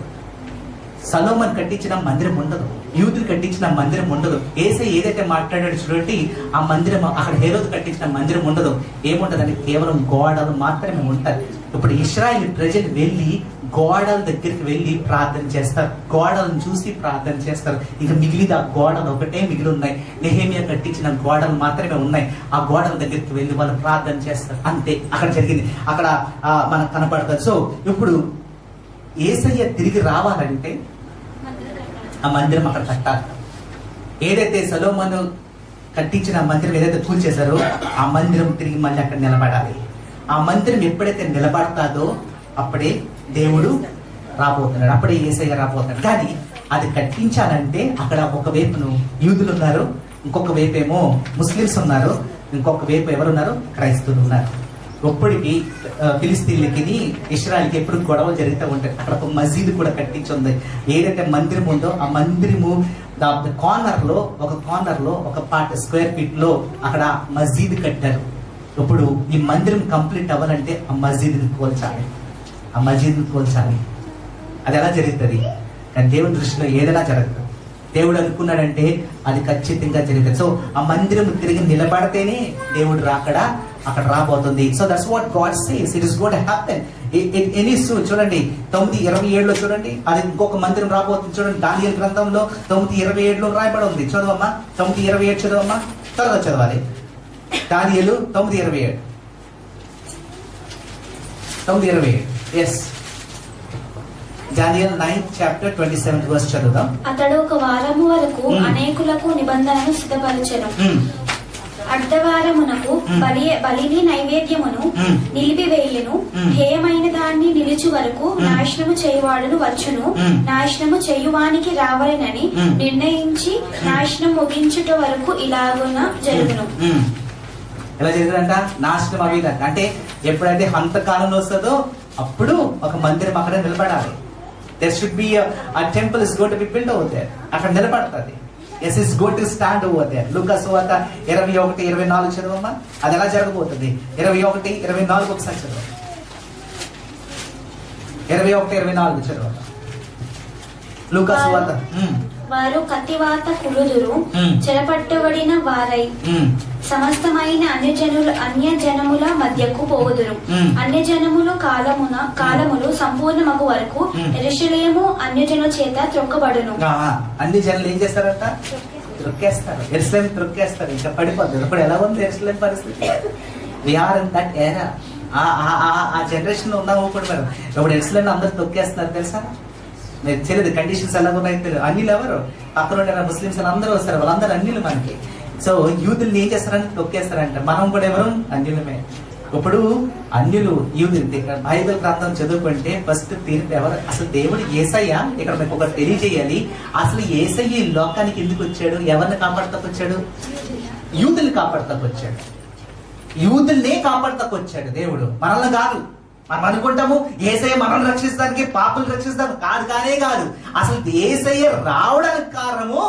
సొలొమోను కట్టించిన మందిరం ఉండదు. యూదులు కట్టించిన మందిరం ఉండదు. యేసయ్య ఏదైతే మాట్లాడాడు చూడండి, ఆ మందిరం అక్కడ హేరోదు కట్టించిన మందిరం ఉండదు. ఏముంటదంటే కేవలం గోడలు మాత్రమే ఉంటాయి. ఇప్పుడు ఇశ్రాయేలు ప్రజలు వెళ్ళి గోడల దగ్గరికి వెళ్ళి ప్రార్థన చేస్తారు. గోడలను చూసి ప్రార్థన చేస్తారు. ఇక మిగిలిన గోడలు ఒకటే మిగిలి ఉన్నాయి. నెహెమియా కట్టించిన గోడలు మాత్రమే ఉన్నాయి. ఆ గోడల దగ్గరికి వెళ్ళి వాళ్ళు ప్రార్థన చేస్తారు. అంతే అక్కడ జరిగింది. అక్కడ మనకు కనపడతారు. సో ఇప్పుడు యేసయ్య తిరిగి రావాలంటే ఆ మందిరం అక్కడ కట్టాలి. ఏదైతే సొలొమోను కట్టించిన మందిరం ఏదైతే కూల్చేశారో ఆ మందిరం తిరిగి మళ్ళీ అక్కడ నిలబడాలి. ఆ మందిరం ఎప్పుడైతే నిలబడతాదో అప్పుడే దేవుడు రాబోతున్నాడు, అప్పుడే యేసయ్య రాబోతున్నాడు. కానీ అది కట్టించాలంటే అక్కడ ఒక వైపును యూదులు ఉన్నారు, ఇంకొక వైపు ఏమో ముస్లిమ్స్ ఉన్నారు, ఇంకొక వైపు ఎవరున్నారు? క్రైస్తవులు ఉన్నారు. ఒప్పటికి ఫిలిస్తీన్లకి ఇశ్రాయేల్కి ఎప్పుడు గొడవలు జరుగుతూ ఉంటాయి. అక్కడ ఒక మసీదు కూడా కట్టించి ఉంది. ఏదైతే మందిరం ఉందో ఆ మందిరము కార్నర్ లో ఒక పార్ట్ స్క్వేర్ ఫీట్ లో అక్కడ మసీదు కట్టారు. ఇప్పుడు ఈ మందిరం కంప్లీట్ అవ్వాలంటే ఆ మసీదుని కోల్చాలి. అది ఎలా జరుగుతుంది? కానీ దేవుని దృష్టిలో ఏదైనా జరగదు. దేవుడు అనుకున్నాడంటే అది ఖచ్చితంగా జరుగుతుంది. సో ఆ మందిరం తిరిగి నిలబడితేనే దేవుడు రాకడా అక్కడ రాబోతుంది. So that's what God says, it is going to happen. Any soon చూడండి 9:27 చూడండి, అది ఇంకొక మందిరం రాబోతుంది. చూడండి దానియేలు గ్రంథంలో 9:27 రాయబడి ఉంది. చదవమ్మా 9:27 చదవమ్మా, త్వరగా చదవాలి. దానియేలు 9:27 yes, Daniel 9th chapter 27th verse చదువుదాం. అతడు ఒక వారము వరకు అనేకులకు నిబంధనను సిద్ధపరచెను. అర్ధవారమునకు బలిని నైవేద్యమును నిలిపివేయను. హేయమైన దాన్ని నిలిచి వరకు నాశనము చేయువాడును వచ్చును. నాశనము చేయువానికి రావాలనని నిర్ణయించి నాశనం ముగించుట వరకు ఇలాగున జరుగును. ఎలా జరుగుతుందంట? నాశనం అయ్యేదంట. అంటే ఎప్పుడైతే హంతకాలంలో వస్తుందో అప్పుడు ఒక మందిరం అక్కడ నిలబడాలి. There should be a temple is going to be built over there. అక్కడ నిలబడుతుంది. Yes, is going to stand over there. లూకా సువార్త 21:24 చదవమ్మా. అది ఎలా జరగబోతుంది? 21:24 ఒకసారి చదవ. 21:24 చదవ. లూకా సువార్త. వారు కత్తివాత కులుదురు, చెరపట్టబడిన వారై సమస్తమైన అన్యజనముల మధ్యకు పోవుదురు. అన్యజనములు కాలములు సంపూర్ణమగు వరకు యెరూషలేము అన్యజనుల చేత త్రొక్కబడును. అన్ని జనులు ఏం చేస్తారంట? త్రొక్కేస్తారు. యెరూషలేము త్రొక్కేస్తారు. ఇంకా పడిపోతుంది. ఇప్పుడు ఎలా ఉంది యెరూషలేము పరిస్థితి? వి ఆర్ ఇన్ దట్ ఎరా. ఆ జనరేషన్ లో ఉన్నాము ఇప్పుడు. మరి ఇప్పుడు యెరూషలేము అందరూ తొక్కేస్తున్నారు తెలుసా? నేను తెలియదు కండిషన్స్ ఎలా ఉన్నాయి తెలియదు. అన్యులు ఎవరు? అక్కడ ఉండే ముస్లిమ్స్ అందరూ వస్తారు, వాళ్ళందరూ అన్యులు మనకి. సో యూదుల్ని ఏం చేస్తారంటే తొక్కేస్తారంట. మనం కూడా ఎవరు? అన్యులమే. ఇప్పుడు అన్యులు యూదులు బైబిల్ గ్రంథం చదువుకుంటే ఫస్ట్ తీర్పు ఎవరు? అసలు దేవుడు యేసయ్య. ఇక్కడ మీకు ఒకటి తెలియజేయాలి, అసలు యేసయ్య ఈ లోకానికి ఎందుకు వచ్చాడు? ఎవరిని కాపాడతాకు వచ్చాడు? యూదుల్ని కాపాడతాకు వచ్చాడు. యూదుల్నే కాపాడతాకు వచ్చాడు దేవుడు, మనల్ని కాదు. మనం అనుకుంటాము యేసయ్య మనల్ని రక్షిస్తానికి, పాపులు రక్షిస్తాను కాదు, కానే కాదు. అసలు యేసయ్య రావడానికి కారణము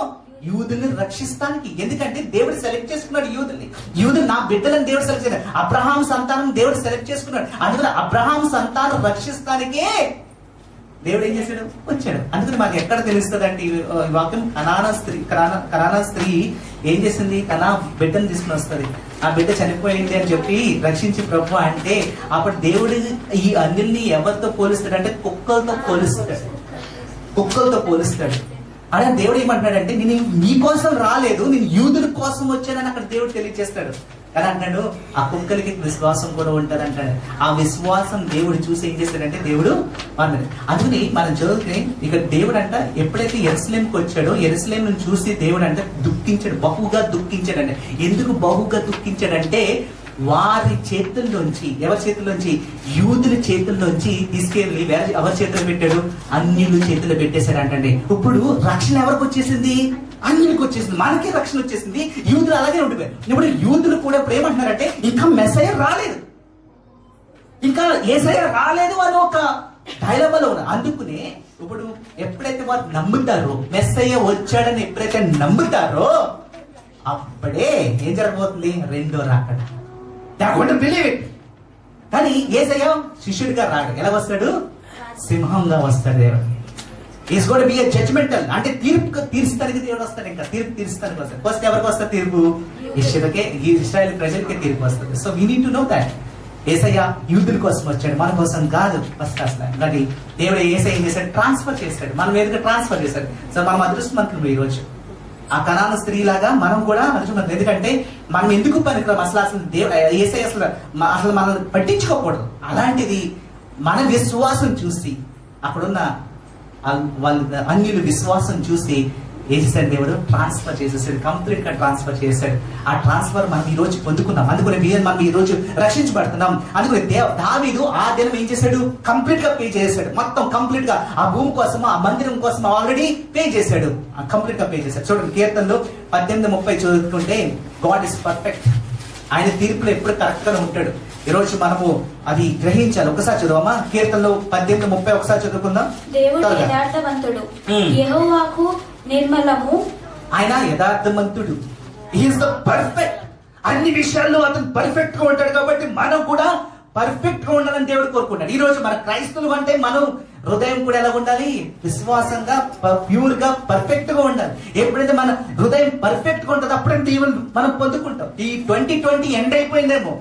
యూదుల్ని రక్షిస్తానికి. ఎందుకంటే దేవుడు సెలెక్ట్ చేసుకున్నాడు యూదుల్ని. యూదులు నా బిడ్డలను దేవుడు సెలెక్ట్ చేశాడు. అబ్రహాం సంతానం దేవుడు సెలెక్ట్ చేసుకున్నాడు. అందుకని అబ్రహాం సంతానం రక్షిస్తానికే దేవుడు ఏం చేశాడు? వచ్చాడు. అందుకని మాకు ఎక్కడ తెలుస్తుంది అంటే ఈ వాక్యం, కనానా స్త్రీ ఏం చేసింది? కనా బిడ్డను తీసుకుని వస్తుంది. ఆ బిడ్డ చనిపోయింది అని చెప్పి రక్షించి ప్రభు అంటే, అప్పుడు దేవుడు ఈ అన్నిల్ని ఎవరితో పోలుస్తాడు అంటే కుక్కలతో పోలుస్తాడు. కుక్కలతో పోలుస్తాడు. అదే దేవుడు ఏమంటున్నాడంటే, నేను నీ కోసం రాలేదు, నేను యూదుల కోసం వచ్చానని అక్కడ దేవుడు తెలియజేస్తాడు. కానీ అంటాడు ఆ కుక్కలకి విశ్వాసం కూడా ఉంటుంది అంటాడు. ఆ విశ్వాసం దేవుడు చూసి ఏం చేస్తాడంటే దేవుడు అన్నాడు. అందుకని మనం చదివితే ఇక్కడ దేవుడు అంట ఎప్పుడైతే యెరూషలేముకి వచ్చాడో, యెరూషలేం నుంచి చూసి దేవుడు అంటే దుఃఖించాడు, బహుగా దుఃఖించాడంటే. ఎందుకు బహుగా దుఃఖించాడంటే వారి చేతుల్లోంచి, ఎవరి చేతుల్లోంచి? యూదుల చేతుల్లోంచి తీసుకెళ్లి ఎవరి చేతులు పెట్టాడు? అన్యుల చేతులు పెట్టేశాడు అంటండి. ఇప్పుడు రక్షణ ఎవరికి వచ్చేసింది? అన్యులకు వచ్చేసింది. మనకే రక్షణ వచ్చేసింది. యూదులు అలాగే ఉండిపోయారు. ఇప్పుడు యూదులు కూడా ఇప్పుడు ఏమంటున్నారంటే ఇంకా మెస్సయ్య రాలేదు, ఇంకా యేసయ్య రాలేదు అని ఒక డైలమాలో ఉన్నారు. అందుకనే ఇప్పుడు ఎప్పుడైతే వారు నమ్ముతారో, మెస్సయ్య వచ్చాడని ఎప్పుడైతే నమ్ముతారో, అప్పుడే ఏం జరగబోతుంది? రెండో రాకడ. Believe it. కానీ యేసయ్య శిష్యుడిగా రాడు. ఎలా వస్తాడు? సింహంగా వస్తాడు. దేవుడు is got be a judgemental, అంటే తీర్పు తీర్చడానికి దేవుడు వస్తాడు. ఇంకా తీర్పు తీర్చడానికి వస్తాడు. ఫస్ట్ ఎవరికి వస్తుంది తీర్పు? ఇశ్రాయేల్ ప్రజలకే తీర్పు వస్తుంది. So we need to know that యేసయ్య యూదుల కోసం వచ్చాడు, మన కోసం కాదు ఫస్ట్ అసలు. కానీ దేవుడు యేసయ్య ఏం చేశాడు? ట్రాన్స్ఫర్ చేశాడు, మనం ఏదైనా ట్రాన్స్ఫర్ చేశాడు. సో మనం అదృష్టవంతులు ఈ రోజు. ఆ కనాన స్త్రీ లాగా మనం కూడా అదృష్టం. ఎందుకంటే మనం ఎందుకు పనికిరాం అసలు యేసయ్య అసలు మనల్ని పట్టించుకోకూడదు. అలాంటిది మన విశ్వాసం చూసి, అక్కడున్న వాళ్ళ అన్యుల విశ్వాసం చూసి ఏం చేశాడు? దేవుడు ట్రాన్స్ఫర్ చేసేసాడు, కంప్లీట్ గా ట్రాన్స్ఫర్ చేశాడు. ఆ ట్రాన్స్ఫర్ మనం ఈ రోజు పొందుకున్నాం. అందుకని మనం ఈ రోజు రక్షించబడుతున్నాం. అందుకని దావీదు ఆ దినం ఏం చేశాడు? కంప్లీట్ గా పే చేశాడు. మొత్తం కంప్లీట్ గా ఆ భూమి కోసం, ఆ మందిరం కోసం ఆల్రెడీ పే చేశాడు. కంప్లీట్ గా పే చేశాడు. చూడండి కీర్తనలో 18:30 చదువుకుంటే, గాడ్ ఇస్ పర్ఫెక్ట్. ఆయన తీర్పులో ఎప్పుడు కరెక్ట్ గానే ఉంటాడు. ఈ రోజు మనము అది గ్రహించాలి. ఒకసారి చదువమ్మా, కీర్తనలో 18:30 ఒకసారి చదువుకుందాం. దేవుడు యథార్థవంతుడు, యెహోవాకు నిర్మలము. ఆయన యథార్థవంతుడు, హీఈస్ ద పర్ఫెక్ట్. అన్ని విషయాల్లో అతను పర్ఫెక్ట్ గా ఉంటాడు. కాబట్టి మనం కూడా పర్ఫెక్ట్ గా ఉండాలని దేవుడు కోరుకుంటాడు. ఈ రోజు మన క్రైస్తవులు అంటే మనం హృదయం కూడా ఎలా ఉండాలి? విశ్వాసంగా, ప్యూర్ గా, పర్ఫెక్ట్ గా ఉండాలి. ఎప్పుడైతే మన హృదయం పర్ఫెక్ట్ గా ఉంటుందో అప్పుడే దేవుని మనం పొందుకుంటాం. ఈ 2020 ఎండ్ అయిపోయిందేమో,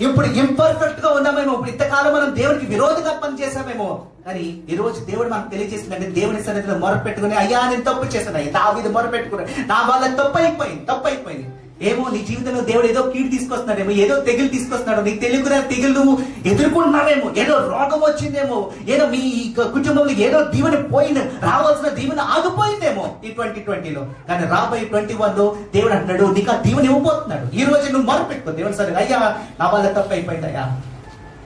ఇప్పుడు ఇంపర్ఫెక్ట్ గా ఉన్నామేమో, ఇప్పుడు ఇంతకాలం మనం దేవుడికి విరోధంగా పనిచేసామేమో. కానీ ఈ రోజు దేవుడు మనకు తెలియజేసిందంటే, దేవుని సన్నిధిలో మొరపెట్టుకుని, అయ్యా నేను తప్పు చేశాను, దావీదు మొరపెట్టుకున్నాడు, నా వల్ల తప్పు అయిపోయింది. ఏమో నీ జీవితంలో దేవుడు ఏదో కీడు తీసుకొస్తున్నాడేమో, ఏదో తెగులు తీసుకొస్తున్నాడు, నీకు తెలియకునే తెగులు నువ్వు ఎదుర్కొంటున్నావేమో, ఏదో రోగం వచ్చిందేమో, ఏదో మీ కుటుంబంలో ఏదో దీవెన పోయింది, రావాల్సిన దీవెన ఆగిపోయిందేమో ఈ 2020లో. కానీ రాబోయే 21లో దేవుడు అంటున్నాడు, నీకు ఆ దీవెన ఇవ్వబోతున్నాడు. ఈ రోజు నువ్వు మొరపెట్టుకో దేవుని సరే, అయ్యా నా వల్ల తప్పు అయిపోయింది అయ్యా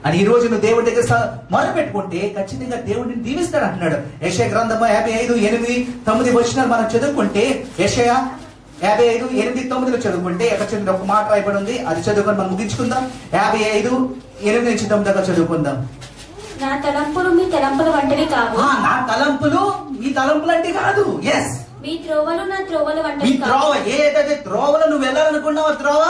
అని ఈ రోజు నువ్వు దేవుడి దగ్గర మొరపెట్టుకుంటే ఖచ్చితంగా దేవుడిని దీవిస్తాడు అంటున్నాడు. యెషయా గ్రంథము 55:8-9 వచనాలు మనం చదువుకుంటే, యెషయా 55:8-9 చదువుకుంటే ఎక్కడ ఒక మాట రాయబడి ఉంది. అది చదువుకొని మనం ముగించుకుందాం. 55:8-9 దాకా చదువుకుందాం. నా తలంపులు మీ తలంపుల వంటివి కావు. నా తలంపులు మీ తలంపులు అంటే కాదు. ఎస్, మీ త్రోవలు నా త్రోవల వంటివి. మీ త్రోవ ఏదైతే త్రోవలో నువ్వు వెళ్ళాలనుకున్నావో త్రోవ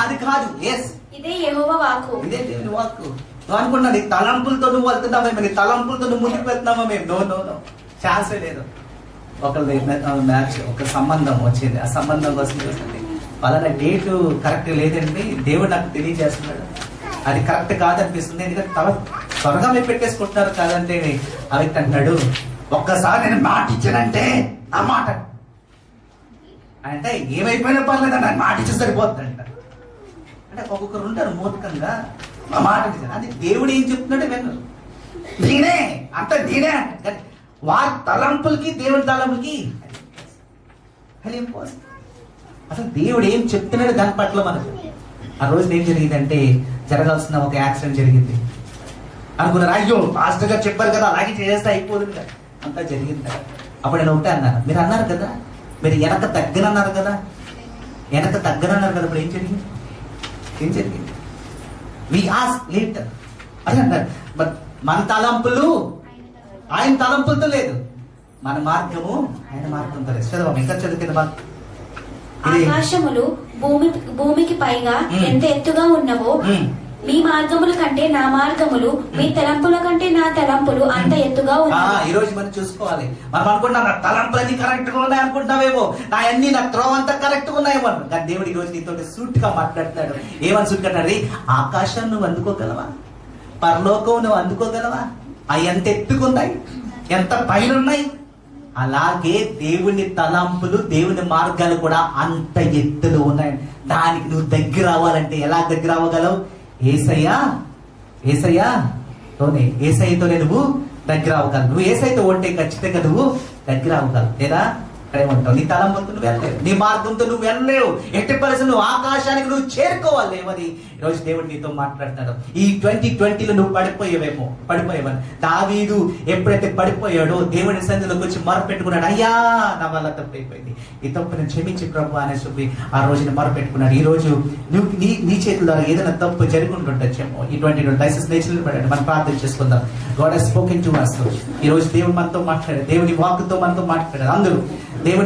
అది కాదు. ఎస్, ఇదే యెహోవా వాక్కు, ఇదే దేవుని వాక్కు. నువ్వు అనుకున్నా నీ తలంపులతో నువ్వు వెళ్తున్నావేమో, నీ తలంపులతో నువ్వు ముందుకు వెళ్తున్నావా మేము? నో, ఛాన్సే లేదు. మ్యాచ్ ఒక సంబంధం వచ్చింది. ఆ సంబంధం కోసం చూస్తుంది, పలానా డేటు కరెక్ట్ లేదండి, దేవుడు నాకు తెలియజేస్తున్నాడు, అది కరెక్ట్ కాదనిపిస్తుంది. ఎందుకంటే త్వరగా మీరు పెట్టేసుకుంటున్నారు కాదంటే ఆ వ్యక్తి అంటున్నాడు, ఒక్కసారి నేను మాట ఇచ్చానంటే ఆ మాట అంటే ఏమైపోయినా పర్లేదండి, నాకు మాట ఇచ్చి సరిపోతుందంట. అంటే ఒక్కొక్కరు ఉంటారు మూర్ఖంగా ఆ మాట ఇచ్చాను. అది దేవుడు ఏం చెప్తున్నాడు వినరు. నేనే వారి తలంపులకి దేవుడి తలంపులకి అది ఇంపాసిబుల్. అసలు దేవుడు ఏం చెప్తున్నాడు దాని పట్ల మనకు. ఆ రోజున ఏం జరిగిందంటే జరగాల్సిన ఒక యాక్సిడెంట్ జరిగింది. అనుకున్నారు, అయ్యో పాస్టర్ గారు చెప్పారు కదా అలాగే చేస్తే అయిపోతుంది కదా. అంతా జరిగింది. అప్పుడు నేను ఒకటే అన్నాను, మీరు అన్నారు కదా, మీరు వెనక తగ్గనన్నారు కదా, వెనక తగ్గనన్నారు కదా. ఇప్పుడు ఏం జరిగింది? ఏం జరిగింది? వి ఆస్క్ లేటర్ అని అన్నారు. బట్ మన తలంపులు ఆయన తలంపులతో లేదు, మన మార్గము ఆయన మార్గంతో లేదు. చదవం ఇంకా చదువుతుంది మాకు. ఆకాశములు భూమికి పైగా ఎంత ఎత్తుగా ఉన్నవో మీ మార్గముల కంటే నా మార్గములు, మీ తలంపుల కంటే నా తలంపులు అంత ఎత్తుగా ఉన్నాయి. ఈ రోజు మనం చూసుకోవాలి. మనం అనుకుంటున్నాం నా తలంపులన్నీ కరెక్ట్ గా ఉన్నాయి అనుకుంటున్నావేమో, నా అన్ని నా త్రోవ అంతా కరెక్ట్ గా ఉన్నాయేమో. కానీ దేవుడు ఈ రోజు నీతో సూట్ గా మాట్లాడుతున్నాడు. ఏమని సూట్ కట్టాడు? ఆకాశం నువ్వు అందుకోగలవా? పరలోకం నువ్వు అందుకోగలవా? అవి ఎంత ఎత్తుకున్నాయి, ఎంత పైన ఉన్నాయి. అలాగే దేవుని తలంపులు, దేవుని మార్గాలు కూడా అంత ఎత్తులో ఉన్నాయి. దానికి నువ్వు దగ్గర అవ్వాలంటే ఎలా దగ్గర అవ్వగలవు? ఏసయ్యతోనే నువ్వు దగ్గర అవ్వగలవు. నువ్వు ఏసైతో ఉంటే ఖచ్చితంగా నువ్వు దగ్గర అవ్వగలవు. లేదా అక్కడే ఉంటావు. నీ తలంపులతో నువ్వు వెళ్ళలేవు, నీ మార్గంతో నువ్వు వెళ్ళలేవు. ఎట్టి పరిస్థితులు నువ్వు ఆకాశానికి నువ్వు చేరుకోవాలి. మరి ఈరోజు దేవుడు నీతో మాట్లాడుతున్నాడు. ఈ 2020లో నువ్వు పడిపోయేవని దావీదు ఎప్పుడైతే పడిపోయాడో దేవుడి సన్నిధిలోకి వచ్చి మొరపెట్టుకున్నాడు, అయ్యా నా వల్ల తప్పైపోయింది, ఈ తప్పు నేను క్షమించి ప్రభు అని చెప్పి ఆ రోజుని మొరపెట్టుకున్నాడు. ఈ రోజు నువ్వు నీ చేతుల ద్వారా ఏదైనా తప్పు జరుగుతుండొచ్చేమో. ఈ 2020 దయచేసి నేచర్ పడండి, మనం ప్రార్థన చేసుకుందాం. God has spoken to us. ఈ రోజు దేవుడు మనతో మాట్లాడాడు, దేవుని వాక్కుతో మనతో మాట్లాడాడు. అందరూ దేవుని